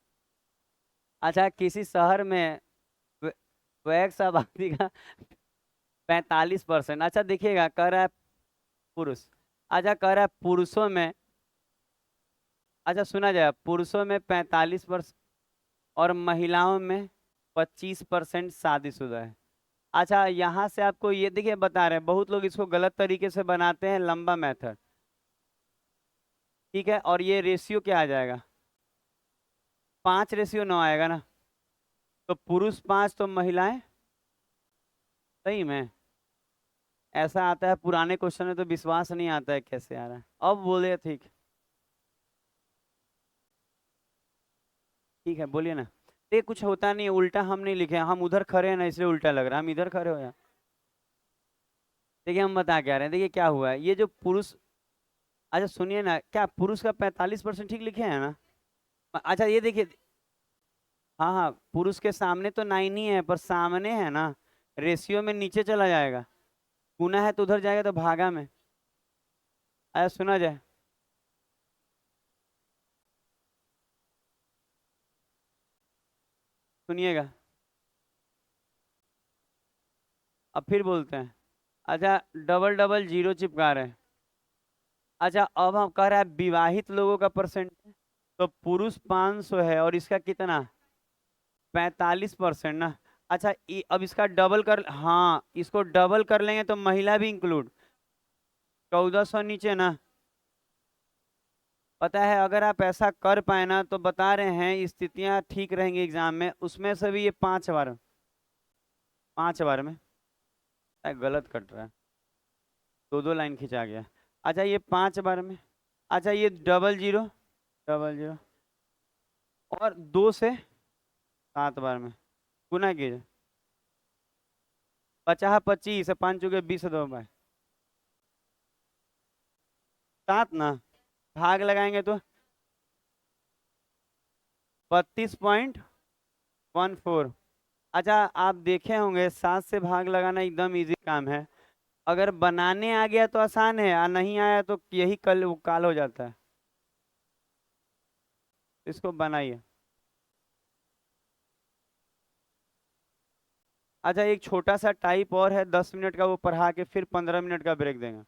अच्छा, किसी शहर में व- वैक्स आबादी का 45%, अच्छा देखिएगा, कह रहा है पुरुष। अच्छा, कह रहा है पुरुषों में, अच्छा सुना जाए, पुरुषों में 45% और महिलाओं में 25% शादीशुदा है। अच्छा, यहाँ से आपको ये देखिए बता रहे हैं, बहुत लोग इसको गलत तरीके से बनाते हैं, लंबा मेथड। ठीक है, और ये रेशियो क्या आ जाएगा? 5:9 आएगा ना। तो पुरुष 5 तो महिलाएं, सही में ऐसा आता है, पुराने क्वेश्चन में तो विश्वास नहीं आता है कैसे आ रहा है, अब बोले ठीक। ठीक है, बोलिए ना। ये कुछ होता नहीं है, उल्टा हम नहीं लिखे हैं, हम उधर खड़े हैं ना इसलिए उल्टा लग रहा है, हम इधर खड़े हो या। देखिए हम बता क्या रहे हैं, देखिए क्या हुआ है, ये जो पुरुष, अच्छा सुनिए ना, क्या पुरुष का 45% ठीक लिखे हैं ना? अच्छा ये देखिए, हाँ हाँ, पुरुष के सामने तो 9 ही है, पर सामने है ना, रेशियो में नीचे चला जाएगा। गुना है तो उधर जाएगा तो भागा में। अच्छा सुना जाए, सुनिएगा। अब फिर बोलते हैं। अच्छा डबल डबल जीरो चिपका रहे हैं। अच्छा अब हम कह रहे हैं विवाहित लोगों का परसेंट, तो पुरुष 500 है और इसका कितना 45% ना। अच्छा अब इसका डबल कर, हाँ इसको डबल कर लेंगे तो महिला भी इंक्लूड, 1400 नीचे ना। पता है अगर आप ऐसा कर पाए ना तो बता रहे हैं स्थितियां ठीक रहेंगी एग्जाम में। उसमें से भी ये 5 बार, 5 बार में गलत कट रहा है, दो दो लाइन खिंचा गया। अच्छा ये 5 बार में। अच्छा ये डबल जीरो, डबल जीरो और 2 से 7 बार में गुना कीजिए। 50 25 5 चुके 20 से 2 बार 7 ना, भाग लगाएंगे तो 32.14। अच्छा आप देखे होंगे 7 से भाग लगाना एकदम इजी काम है, अगर बनाने आ गया तो आसान है, और नहीं आया तो यही कल वो काल हो जाता है। इसको बनाइए। अच्छा एक छोटा सा टाइप और है 10 मिनट का, वो पढ़ा के फिर 15 मिनट का ब्रेक देंगे।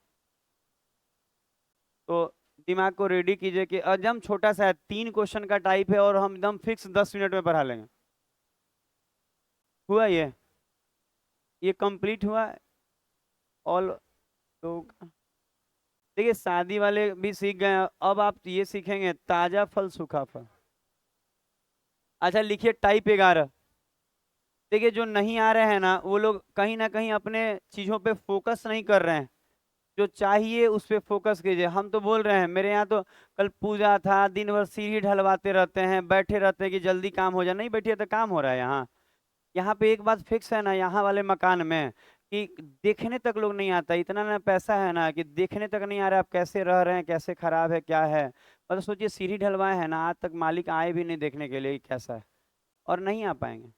तो दिमाग को रेडी कीजिए कि एकदम छोटा सा है, 3 क्वेश्चन का टाइप है और हम एकदम फिक्स 10 मिनट में पढ़ा लेंगे। हुआ ये कंप्लीट हुआ ऑल लोग। देखिए शादी वाले भी सीख गए हैं, अब आप ये सीखेंगे ताजा फल सूखा फल। अच्छा लिखिए टाइप 11। देखिए जो नहीं आ रहे हैं ना कहीं ना कहीं अपने चीजों पे फोकस नहीं कर रहे हैं, जो चाहिए उस पे फोकस कीजिए। हम तो बोल रहे हैं, मेरे यहाँ तो कल पूजा था, दिन भर सीढ़ी ढलवाते रहते हैं, बैठे रहते हैं कि जल्दी काम हो जाए, नहीं बैठिए तो काम हो रहा है यहाँ। यहाँ पे एक बात फिक्स है ना यहाँ वाले मकान में, कि देखने तक लोग नहीं आता, इतना ना पैसा है ना कि देखने तक नहीं आ रहा है आप कैसे रह रहे हैं, कैसे खराब है क्या है। मतलब सोचिए सीढ़ी ढलवाए है ना, आज तक मालिक आए भी नहीं देखने के लिए कि कैसा है, और नहीं आ पाएंगे।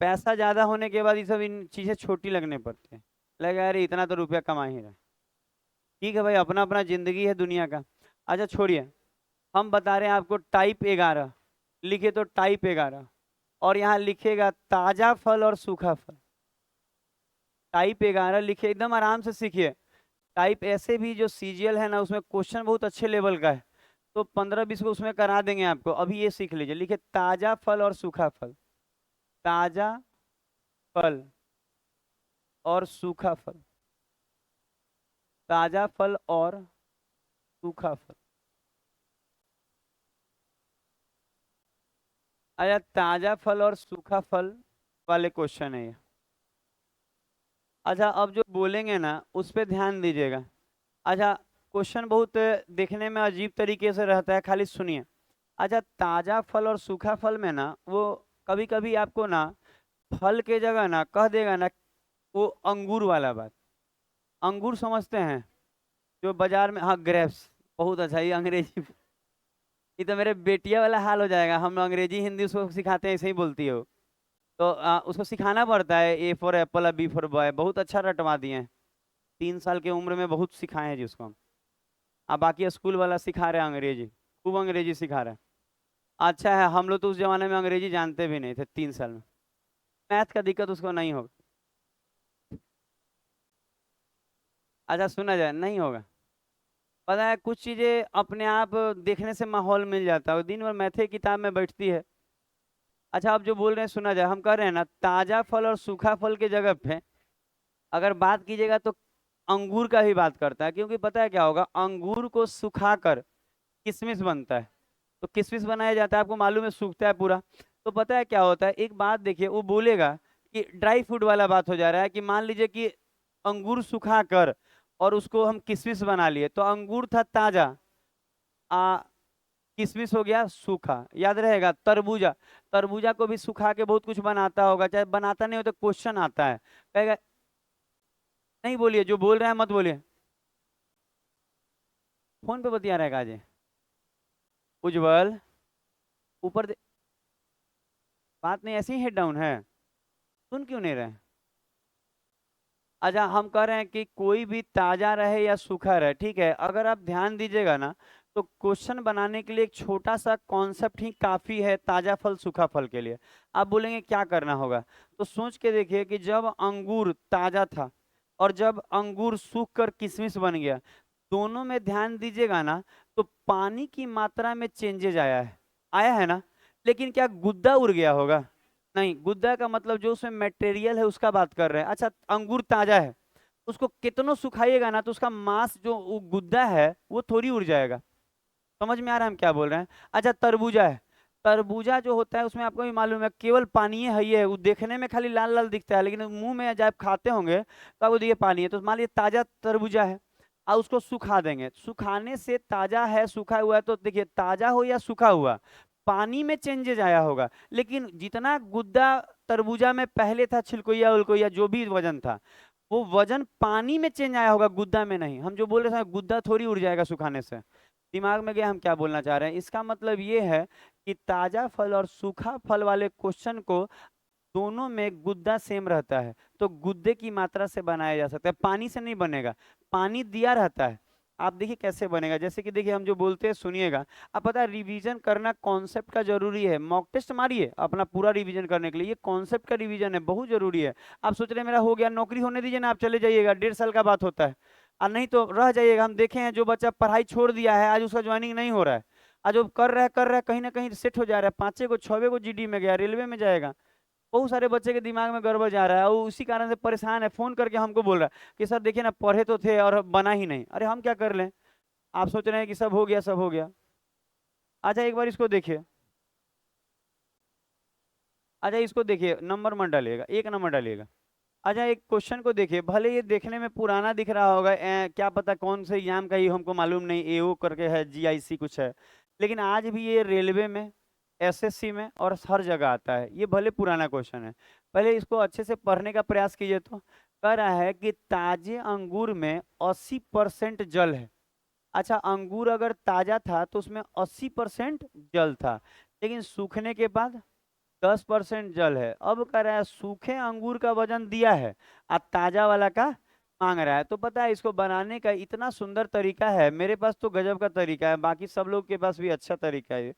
पैसा ज्यादा होने के बाद ये सब इन चीजें छोटी लगने पड़ती है, लगा अरे इतना तो रुपया कमा ही रहा है। ठीक है भाई, अपना अपना जिंदगी है दुनिया का। अच्छा छोड़िए, हम बता रहे हैं आपको टाइप 11। लिखे तो टाइप 11, और यहाँ लिखेगा ताजा फल और सूखा फल। टाइप 11 लिखिए, एकदम आराम से सीखिए। टाइप ऐसे भी जो सीजीएल है ना उसमें क्वेश्चन बहुत अच्छे लेवल का है, तो 15 20 को उसमें करा देंगे आपको। अभी ये सीख लीजिए, लिखिए ताजा फल और सूखा फल, ताजा फल और सूखा फल, ताजा फल और सूखा फल। अच्छा ताजा फल और सूखा फल वाले क्वेश्चन है ये। अच्छा अब जो बोलेंगे ना उस पे ध्यान दीजिएगा। अच्छा क्वेश्चन बहुत देखने में अजीब तरीके से रहता है, खाली सुनिए। अच्छा ताजा फल और सूखा फल में ना वो कभी कभी आपको ना फल के जगह ना कह देगा ना, वो अंगूर वाला बात। अंगूर समझते हैं जो बाजार में, हाँ ग्रेप्स। बहुत अच्छा, ये अंग्रेजी ये तो मेरे बेटिया वाला हाल हो जाएगा, हम अंग्रेजी हिंदी उसको सिखाते हैं ऐसे ही बोलती है वो। तो उसको सिखाना पड़ता है, A for apple B for boy, बहुत अच्छा रटवा दिए हैं। 3 साल की उम्र में बहुत सिखाए हैं जी उसको हम। बाकी स्कूल वाला सिखा रहे हैं अंग्रेजी, खूब अंग्रेजी सिखा रहे हैं। अच्छा है, हम लोग तो उस जमाने में अंग्रेजी जानते भी नहीं थे 3 साल में। मैथ का दिक्कत उसको नहीं होगा। अच्छा सुना जाए नहीं होगा। पता है कुछ चीजें अपने आप देखने से माहौल मिल जाता है, दिन भर मैथे किताब में बैठती है। अच्छा आप जो बोल रहे हैं सुना जाए, हम कह रहे हैं ना ताजा फल और सूखा फल के जगह पे अगर बात कीजिएगा तो अंगूर का ही बात करता है, क्योंकि पता है क्या होगा, अंगूर को सुखाकर किशमिश बनता है। तो किशमिश बनाया जाता है, आपको मालूम है, सूखता है पूरा। तो पता है क्या होता है, एक बात देखिए, वो बोलेगा कि ड्राई फ्रूट वाला बात हो जा रहा है, कि मान लीजिए कि अंगूर सुखा कर और उसको हम किशमिश बना लिए, तो अंगूर था ताजा, आ किशमिश हो गया सूखा। याद रहेगा तरबूजा, तरबूजा को भी सुखा के बहुत कुछ बनाता होगा, चाहे बनाता नहीं हो तो क्वेश्चन आता है, कहेगा। नहीं बोलिए, जो बोल रहे हैं मत बोलिए। फोन पे बतिया रहेगा जी। उज्जवल ऊपर बात नहीं, ऐसे ही हेड डाउन है, सुन क्यों नहीं रहे। अच्छा हम कह रहे हैं कि कोई भी ताजा रहे या सूखा रहे, ठीक है, अगर आप ध्यान दीजिएगा ना तो क्वेश्चन बनाने के लिए एक छोटा सा कॉन्सेप्ट ही काफी है ताजा फल सूखा फल के लिए। आप बोलेंगे क्या करना होगा, तो सोच के देखिए कि जब अंगूर ताजा था और जब अंगूर सूख कर किशमिश बन गया, दोनों में ध्यान दीजिएगा ना, तो पानी की मात्रा में चेंजेज आया है, आया है ना। लेकिन क्या गुद्दा उड़ गया होगा? नहीं, गुद्दा का मतलब जो उसमें मटेरियल है उसका बात कर रहे हैं। अच्छा, अंगूर ताजा है, उसको कितनों सुखाइएगा ना तो उसका मांस जो वो गुद्दा है वो थोड़ी उड़ जाएगा। समझ में आ रहा है हम क्या बोल रहे हैं? अच्छा, तरबूजा है, तरबूजा जो होता है उसमें आपको भी मालूम है केवल पानी है ही है, वो देखने में खाली लाल लाल दिखता है, लेकिन मुंह में जब खाते होंगे तो आपको देखिए पानी है। तो मान लीजिए ताजा तरबूजा है और उसको सुखा देंगे, सुखाने से ताजा है सूखा हुआ है, तो देखिए ताजा हो या सूखा हुआ पानी में चेंजेज आया होगा, लेकिन जितना गुद्दा तरबूजा में पहले था, छिलकोइया उलकोइया जो भी वजन था, वो वजन पानी में चेंज आया होगा, गुद्दा में नहीं। हम जो बोल रहे थे गुद्दा थोड़ी उड़ जाएगा सुखाने से। दिमाग में गया हम क्या बोलना चाह रहे हैं? इसका मतलब ये है कि ताजा फल और सूखा फल वाले क्वेश्चन को दोनों में गुद्दा सेम रहता है, तो गुद्दे की मात्रा से बनाया जा सकता है, पानी से नहीं बनेगा। पानी दिया रहता है, आप देखिए कैसे बनेगा। जैसे कि देखिए हम जो बोलते हैं सुनिएगा, आप पता है रिवीजन करना कॉन्सेप्ट का जरूरी है। मॉक टेस्ट मारिए अपना पूरा रिवीजन करने के लिए, ये कॉन्सेप्ट का रिवीजन है, बहुत जरूरी है। आप सोच रहे हैं मेरा हो गया, नौकरी होने दीजिए ना, आप चले जाइएगा, 1.5 साल का बात होता है। और नहीं तो रह जाइएगा। हम देखे हैं जो बच्चा पढ़ाई छोड़ दिया है आज उसका ज्वाइनिंग नहीं हो रहा है, आज जो कर रहा है कहीं ना कहीं सेट हो जा रहा है, 5 को 6 को जीडी में गया, रेलवे में जाएगा। बहुत सारे बच्चे के दिमाग में गड़बड़ जा रहा है, वो उसी कारण से परेशान है, फोन करके हमको बोल रहा है कि सर देखिए ना पढ़े तो थे और बना ही नहीं। अरे हम क्या कर लें? आप सोच रहे हैं कि सब हो गया सब हो गया। अच्छा एक बार इसको देखिए, अच्छा इसको देखिए, नंबर मत डालिएगा, 1 नंबर डालिएगा। अच्छा एक क्वेश्चन को देखिए, भले ये देखने में पुराना दिख रहा होगा, क्या पता कौन से एग्जाम का ही हमको मालूम नहीं, एओ करके है, जीआईसी कुछ है, लेकिन आज भी ये रेलवे में, एसएससी में और हर जगह आता है। ये भले पुराना क्वेश्चन है, पहले इसको अच्छे से पढ़ने का प्रयास कीजिए। तो कह रहा है कि ताजे अंगूर में 80% जल है। अच्छा, अंगूर अगर ताजा था तो उसमें 80% जल था, लेकिन सूखने के बाद 10% जल है। अब कह रहा है सूखे अंगूर का वजन दिया है और ताजा वाला का मांग रहा है। तो पता है इसको बनाने का इतना सुंदर तरीका है, मेरे पास तो गजब का तरीका है, बाकी सब लोग के पास भी अच्छा तरीका है।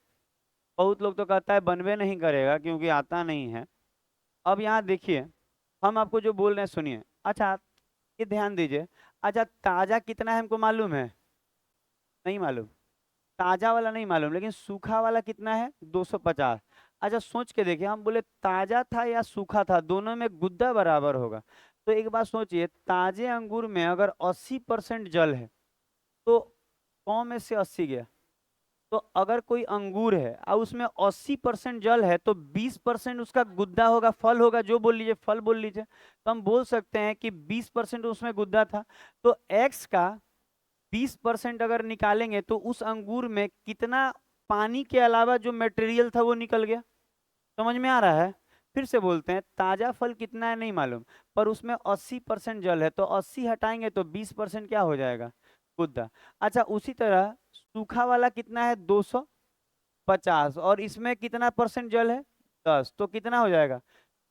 बहुत लोग तो कहता है बनवे नहीं करेगा क्योंकि आता नहीं है। अब यहाँ देखिए, हम आपको जो बोल रहे हैं सुनिए। अच्छा ये ध्यान दीजिए, अच्छा ताजा कितना है हमको मालूम है? नहीं मालूम। ताजा वाला नहीं मालूम, लेकिन सूखा वाला कितना है? 250। अच्छा सोच के देखिए, हम बोले ताजा था या सूखा था, दोनों में गुद्दा बराबर होगा। तो एक बात सोचिए, ताजे अंगूर में अगर 80% जल है तो 100 में से 80 गया, तो अगर कोई अंगूर है और उसमें 80% जल है तो 20% उसका गुद्दा होगा, फल होगा, जो बोल लीजिए, फल बोल लीजिए। तो हम बोल सकते हैं कि 20% उसमें गुद्दा था, तो एक्स का 20% अगर निकालेंगे तो उस अंगूर में कितना पानी के अलावा जो मटेरियल था वो निकल गया। समझ में आ रहा है? फिर से बोलते हैं, ताजा फल कितना है नहीं मालूम, पर उसमें 80% जल है, तो 80 हटाएंगे तो 20% क्या हो जाएगा? गुद्दा। अच्छा उसी तरह सूखा वाला कितना है? 250, और इसमें कितना परसेंट जल है? 10, तो कितना हो जाएगा?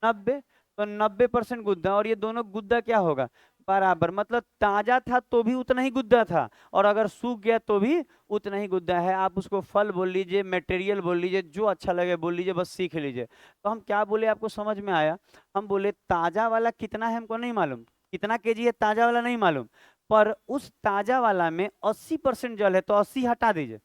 90। तो 90% गुद्दा, और ये दोनों गुद्दा क्या होगा? बराबर। मतलब ताजा था तो भी उतना ही गुद्दा था, और अगर सूख गया तो भी उतना ही गुद्दा है। आप उसको फल बोल लीजिए, मटेरियल बोल लीजिए, जो अच्छा लगे बोल लीजिए, बस सीख लीजिए। तो हम क्या बोले आपको समझ में आया? हम बोले ताजा वाला कितना है हमको नहीं मालूम, कितना केजी है ताजा वाला नहीं मालूम, पर उस ताजा वाला में 80% जल है, तो 80 हटा दीजिए,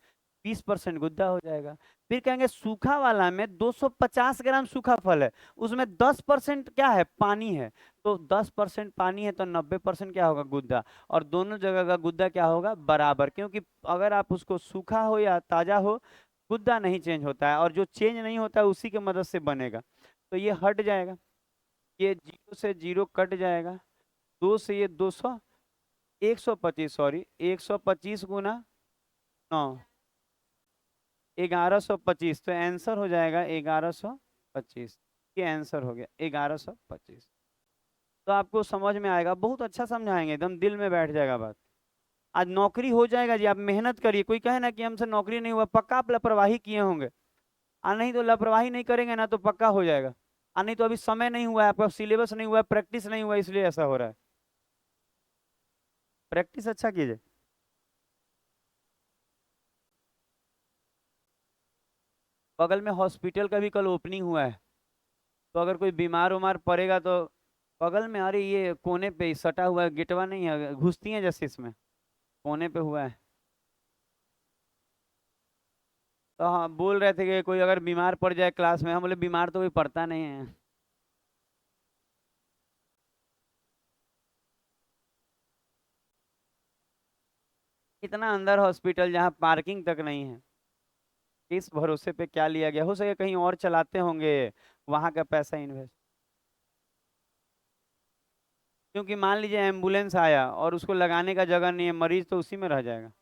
20% गुद्दा हो जाएगा। फिर कहेंगे सूखा वाला में 250 ग्राम सूखा फल है, उसमें 10% क्या है? पानी है, तो 10% पानी है तो 90% क्या होगा? गुद्दा। और दोनों जगह का गुद्दा क्या होगा? बराबर, क्योंकि अगर आप उसको सूखा हो या ताजा हो, गुद्दा नहीं चेंज होता है, और जो चेंज नहीं होता है उसी की मदद से बनेगा। तो ये हट जाएगा, ये 0 से 0 कट जाएगा, 2 से ये 200, 125, सॉरी 125 गुना 9, 1125, तो आंसर हो जाएगा 1125। ये आंसर हो गया 1125। तो आपको समझ में आएगा, बहुत अच्छा समझाएंगे, एकदम दिल में बैठ जाएगा बात। आज नौकरी हो जाएगा जी, आप मेहनत करिए। कोई कहे ना कि हमसे नौकरी नहीं हुआ, पक्का आप लापरवाही किए होंगे, और नहीं तो लापरवाही नहीं करेंगे ना तो पक्का हो जाएगा। और नहीं तो अभी समय नहीं हुआ है आपका, सिलेबस नहीं हुआ है, प्रैक्टिस नहीं हुआ है, इसलिए ऐसा हो रहा है। प्रैक्टिस अच्छा कीजिए। बगल में हॉस्पिटल का भी कल ओपनिंग हुआ है, तो अगर कोई बीमार उमार पड़ेगा तो बगल में, अरे ये कोने पे ही सटा हुआ है, गेटवा नहीं है, घुसती है जैसे इसमें, कोने पे हुआ है। तो हाँ बोल रहे थे कि कोई अगर बीमार पड़ जाए क्लास में, हम बोले बीमार तो कोई पड़ता नहीं है। इतना अंदर हॉस्पिटल जहाँ पार्किंग तक नहीं है, इस भरोसे पे क्या लिया गया, हो सके कहीं और चलाते होंगे, वहां का पैसा इन्वेस्ट। क्योंकि मान लीजिए एम्बुलेंस आया और उसको लगाने का जगह नहीं है, मरीज तो उसी में रह जाएगा।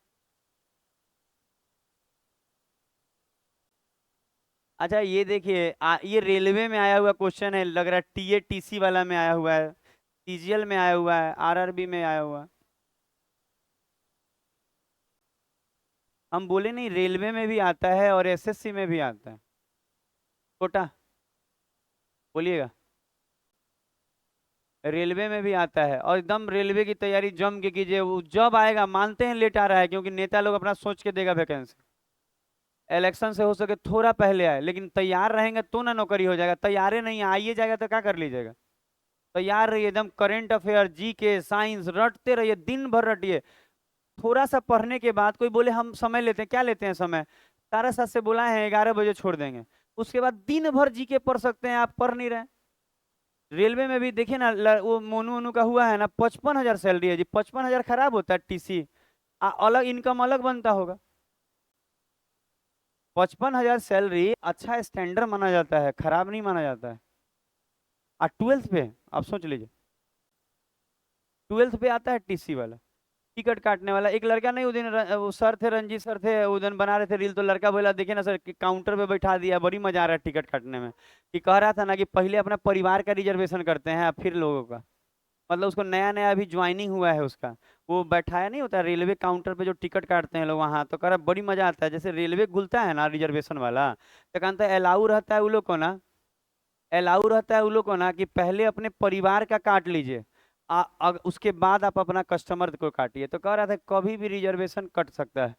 अच्छा ये देखिए, ये रेलवे में आया हुआ क्वेश्चन है, लग रहा है टीएटीसी वाला में आया हुआ है, सीजीएल में आया हुआ है, आरआरबी में आया हुआ है। हम बोले नहीं, रेलवे में भी आता है और एसएससी में भी आता है। कोटा, बोलिएगा। रेलवे में भी आता है, और एकदम रेलवे की तैयारी जम के कीजिए, वो जब आएगा, मानते हैं लेट आ रहा है क्योंकि नेता लोग अपना सोच के देगा वैकेंसी, इलेक्शन से हो सके थोड़ा पहले आए, लेकिन तैयार रहेंगे तो ना नौकरी हो जाएगा, तैयारे नहीं आइए जाएगा तो क्या कर लीजिएगा। तैयार रहिए, एकदम करंट अफेयर, जीके, साइंस रटते रहिए, दिन भर रटिए। थोड़ा सा पढ़ने के बाद कोई बोले हम समय लेते हैं, क्या लेते हैं समय, तारा साथ से बुलाए हैं 11 बजे छोड़ देंगे, उसके बाद दिन भर जीके पढ़ सकते हैं, आप पढ़ नहीं रहे। रेलवे में भी देखिए ना, वो मोनू मोनू का हुआ है ना, 55,000 सैलरी है जी, 55,000 खराब होता है टीसी, अलग इनकम अलग बनता होगा। 55,000 सैलरी अच्छा स्टैंडर्ड माना जाता है, खराब नहीं माना जाता है। और ट्वेल्थ पे आप सोच लीजिए, ट्वेल्थ पे आता है टीसी वाला, टिकट काटने वाला। एक लड़का नहीं, उस दिन वो सर थे, रंजीत सर थे, उस दिन बना रहे थे रील, तो लड़का बोला देखिए ना सर कि काउंटर पे बैठा दिया, बड़ी मजा आ रहा है टिकट काटने में, कि कह रहा था ना कि पहले अपना परिवार का रिजर्वेशन करते हैं फिर लोगों का, मतलब उसको नया नया अभी ज्वाइनिंग हुआ है उसका, वो बैठाया नहीं होता रेलवे काउंटर पे जो टिकट काटते हैं लोग वहां, तो कह रहा बड़ी मजा आता है, जैसे रेलवे खुलता है ना रिजर्वेशन वाला, तो कहता है अलाउ रहता है वो लोग को ना, अलाउ रहता है उन लोग को ना कि पहले अपने परिवार का काट लीजिए, उसके बाद आप अपना कस्टमर को काटिए, तो कह रहा था कभी भी रिजर्वेशन कट सकता है,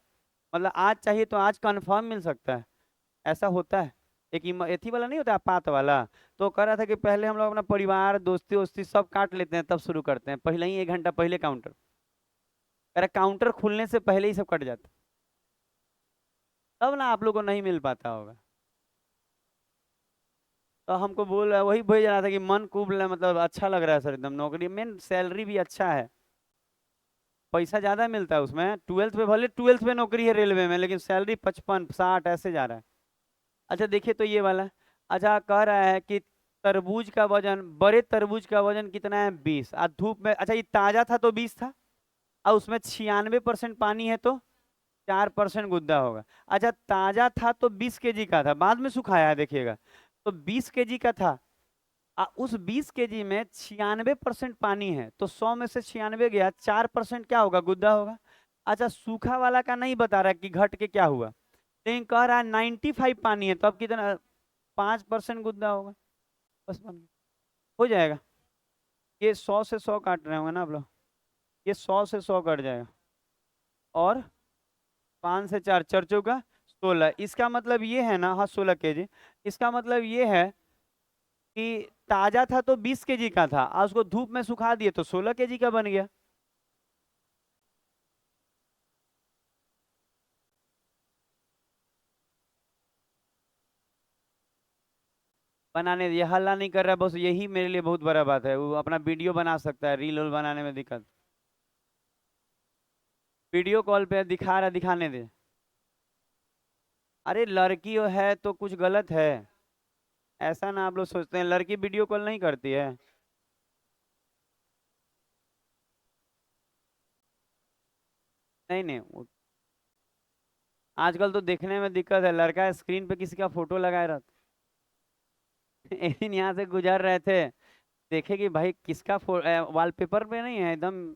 मतलब आज चाहिए तो आज कंफर्म मिल सकता है, ऐसा होता है। एक एथी वाला नहीं होता आपात वाला, तो कह रहा था कि पहले हम लोग अपना परिवार दोस्ती वोस्ती सब काट लेते हैं तब शुरू करते हैं, पहले ही 1 घंटा पहले काउंटर, कह रहा काउंटर खुलने से पहले ही सब कट जाता है। तब ना आप लोग को नहीं मिल पाता होगा। तो हमको बोल रहा, वही भेज रहा था कि मन खूब मतलब अच्छा लग रहा है सर, एकदम नौकरी मेन, सैलरी भी अच्छा है, पैसा ज्यादा मिलता है उसमें, ट्वेल्थ पे भले ट्वेल्थ पे नौकरी है रेलवे में, लेकिन सैलरी 55 60 ऐसे जा रहा है। अच्छा देखिए तो ये वाला, अच्छा कह रहा है कि तरबूज का वजन, बड़े तरबूज का वजन कितना है 20, आज धूप में, अच्छा ये ताजा था तो 20 था, और उसमें 96% पानी है तो 4% गुद्दा होगा। अच्छा ताजा था तो 20 kg का था, बाद में सुखाया है देखिएगा, तो 20 kg का था, उस 20 kg में 96% पानी है, तो 100 में से 96 गया, 4% क्या होगा, गुद्दा होगा। अच्छा सूखा वाला का नहीं बता रहा कि घट के क्या हुआ, लेकिन कह रहा है 95 पानी है, तो अब कितना, 5% गुद्दा होगा, बस बन गया, हो जाएगा। ये 100 से 100 काट रहे होंगे ना आप लोग, ये 100 से 100 कट जाएगा, और 5 से 4 चर्चों का 16, इसका मतलब ये है ना, हाँ 16 kg, इसका मतलब ये है कि ताजा था तो 20 kg का था, और उसको धूप में सुखा दिए तो 16 kg का बन गया। बनाने दिए, हल्ला नहीं कर रहा, बस यही मेरे लिए बहुत बड़ा बात है, वो अपना वीडियो बना सकता है, रील उल बनाने में दिक्कत, वीडियो कॉल पे दिखा रहा, दिखाने दे। अरे लड़की है तो कुछ गलत है, ऐसा ना आप लोग सोचते हैं लड़की वीडियो कॉल नहीं करती है। नहीं नहीं आजकल तो देखने में दिक्कत है, लड़का स्क्रीन पे किसी का फोटो लगाए रहता। एक दिन यहाँ से गुजर रहे थे, देखे कि भाई किसका वॉलपेपर पे नहीं है एकदम।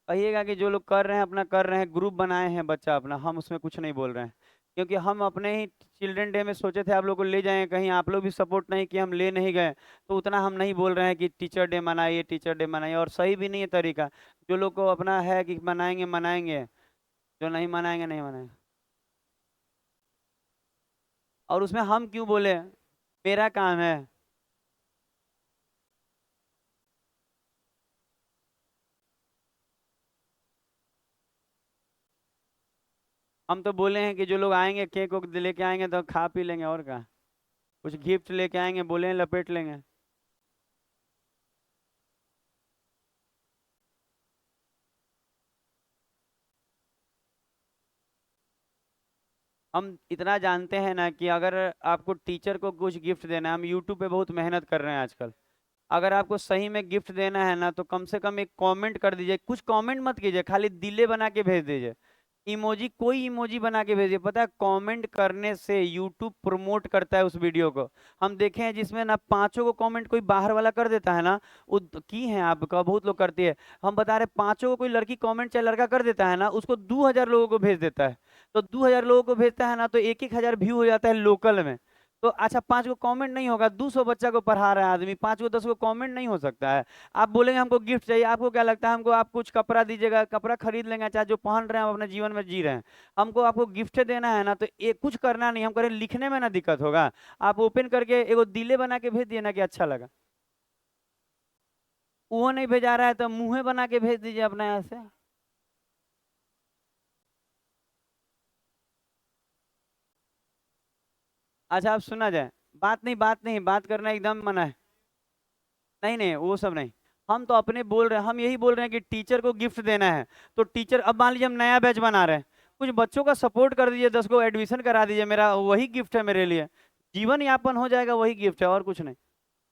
कहिएगा कि जो लोग कर रहे हैं अपना कर रहे हैं, ग्रुप बनाए हैं बच्चा अपना, हम उसमें कुछ नहीं बोल रहे हैं, क्योंकि हम अपने ही चिल्ड्रन डे में सोचे थे आप लोग को ले जाएं कहीं, आप लोग भी सपोर्ट नहीं किए, हम ले नहीं गए, तो उतना हम नहीं बोल रहे हैं कि टीचर डे मनाइए, टीचर डे मनाइए, और सही भी नहीं है तरीका, जो लोग को अपना है कि मनाएंगे मनाएंगे, जो नहीं मनाएंगे नहीं मनाएंगे। और उसमें हम क्यों बोले, मेरा काम है। हम तो बोले हैं कि जो लोग आएंगे केक वेक लेके आएंगे तो खा पी लेंगे, और क्या। कुछ गिफ्ट लेके आएंगे, बोले हैं लपेट लेंगे। हम इतना जानते हैं ना कि अगर आपको टीचर को कुछ गिफ्ट देना है, हम यूट्यूब पे बहुत मेहनत कर रहे हैं आजकल। अगर आपको सही में गिफ्ट देना है ना तो कम से कम एक कमेंट कर दीजिए, कुछ कमेंट मत कीजिए, खाली दिले बना के भेज दीजिए। इमोजी, कोई इमोजी बना के भेजिए। पता है कमेंट करने से यूट्यूब प्रमोट करता है उस वीडियो को। हम देखे हैं जिसमें ना पांचों को कमेंट कोई बाहर वाला कर देता है ना, वो की है आपका, बहुत लोग करती है। हम बता रहे पांचों को कोई लड़की कमेंट चाहे लड़का कर देता है ना, उसको 2000 लोगों को भेज देता है। तो 2000 लोगों को भेजता है ना तो 1-1000 व्यू हो जाता है लोकल में। तो अच्छा, 5 को कमेंट नहीं होगा, 200 बच्चा को पढ़ा रहा है आदमी, 5 को 10 को कमेंट नहीं हो सकता है। आप बोलेंगे हमको गिफ्ट चाहिए, आपको क्या लगता है हमको आप कुछ कपड़ा दीजिएगा, कपड़ा खरीद लेंगे, चाहे जो पहन रहे हैं हम अपने जीवन में जी रहे हैं। हमको आपको गिफ्ट देना है ना तो ये कुछ करना नहीं, हम करें लिखने में ना दिक्कत होगा। आप ओपन करके एगो दिले बना के भेज दिए ना कि अच्छा लगा। वो नहीं भेजा रहा है तो मुंह बना के भेज दीजिए अपना यहाँ से। अच्छा, आप सुना जाए। बात नहीं, बात करना एकदम मना है। नहीं नहीं, वो सब नहीं। हम तो अपने बोल रहे हैं, हम यही बोल रहे हैं कि टीचर को गिफ्ट देना है। तो टीचर, अब मान लीजिए हम नया बैच बना रहे हैं, कुछ बच्चों का सपोर्ट कर दीजिए, 10 को एडमिशन करा दीजिए, मेरा वही गिफ्ट है मेरे लिए। जीवन यापन हो जाएगा, वही गिफ्ट है और कुछ नहीं।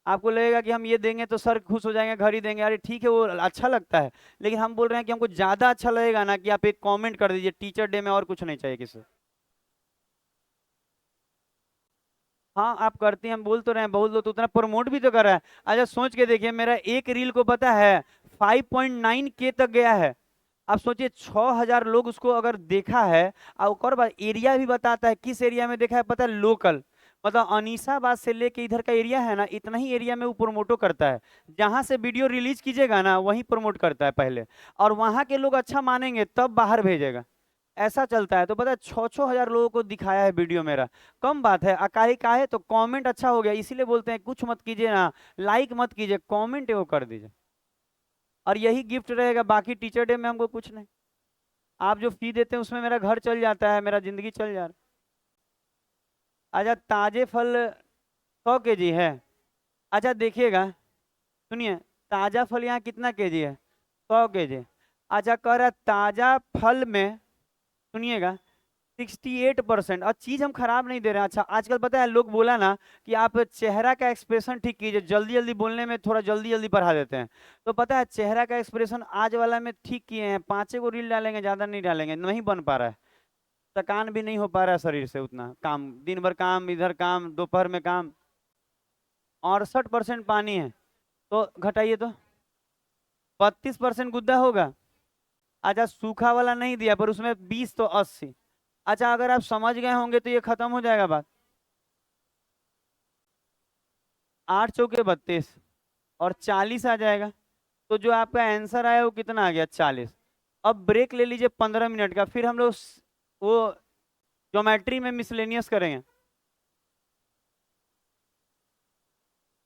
आपको लगेगा कि हम ये देंगे तो सर खुश हो जाएंगे, घर ही देंगे, अरे ठीक है वो अच्छा लगता है। लेकिन हम बोल रहे हैं कि हमको ज्यादा अच्छा लगेगा ना कि आप एक कमेंट कर दीजिए टीचर डे में, और कुछ नहीं चाहिए किसी से। हाँ आप करते हैं, हम बोल तो रहे हैं, बहुत लोग तो उतना प्रमोट भी तो कर रहा है। अच्छा सोच के देखिए, मेरा एक रील को पता है 5.9K तक गया है। आप सोचिए 6000 लोग उसको अगर देखा है। और बात एरिया भी बताता है, किस एरिया में देखा है पता है, लोकल। मतलब अनीसाबाद से लेके इधर का एरिया है ना, इतना ही एरिया में वो प्रोमोटो करता है। जहां से वीडियो रिलीज कीजिएगा ना वहीं प्रमोट करता है पहले। और वहां के लोग अच्छा मानेंगे तब बाहर भेजेगा। ऐसा चलता है। तो पता है 6-6 हजार लोगों को दिखाया है वीडियो मेरा। कम बात है, अकाई का है तो कमेंट अच्छा हो गया, इसीलिए बोलते हैं कुछ मत कीजिए ना, लाइक मत कीजिए, कमेंट वो कर दीजिए। और यही गिफ्ट रहेगा, बाकी टीचर डे में हमको कुछ नहीं। आप जो फी देते हैं उसमें मेरा घर चल जाता है, मेरा जिंदगी चल जा रहा है। अच्छा ताजे फल 100 kg है। अच्छा देखिएगा, सुनिए, ताजा फल यहाँ कितना केजी है, 100 kg। अच्छा कह रहा है ताजा फल में, सुनिएगा, 68%। और चीज हम खराब नहीं दे रहे हैं। अच्छा आजकल पता है लोग बोला ना कि आप चेहरा का एक्सप्रेशन ठीक कीजिए, जल्दी जल्दी बोलने में थोड़ा जल्दी जल्दी पढ़ा देते हैं। तो पता है चेहरा का एक्सप्रेशन आज वाला में ठीक किए हैं, 5 को रील डालेंगे, ज्यादा नहीं डालेंगे, नहीं बन पा रहा है। थकान भी नहीं हो पा रहा है शरीर से, उतना काम, दिन भर काम, इधर काम, दोपहर में काम। 68% पानी है। तो घटाइए तो 32% गुद्दा होगा। अच्छा सूखा वाला नहीं दिया पर उसमें 20 तो 80। अच्छा अगर आप समझ गए होंगे तो ये खत्म हो जाएगा बात। 8 चौके 32 और 40 आ जाएगा। तो जो आपका आंसर आया वो कितना आ गया, 40। अब ब्रेक ले लीजिए 15 मिनट का, फिर हम लोग वो ज्योमेट्री में मिसलेनियस करेंगे।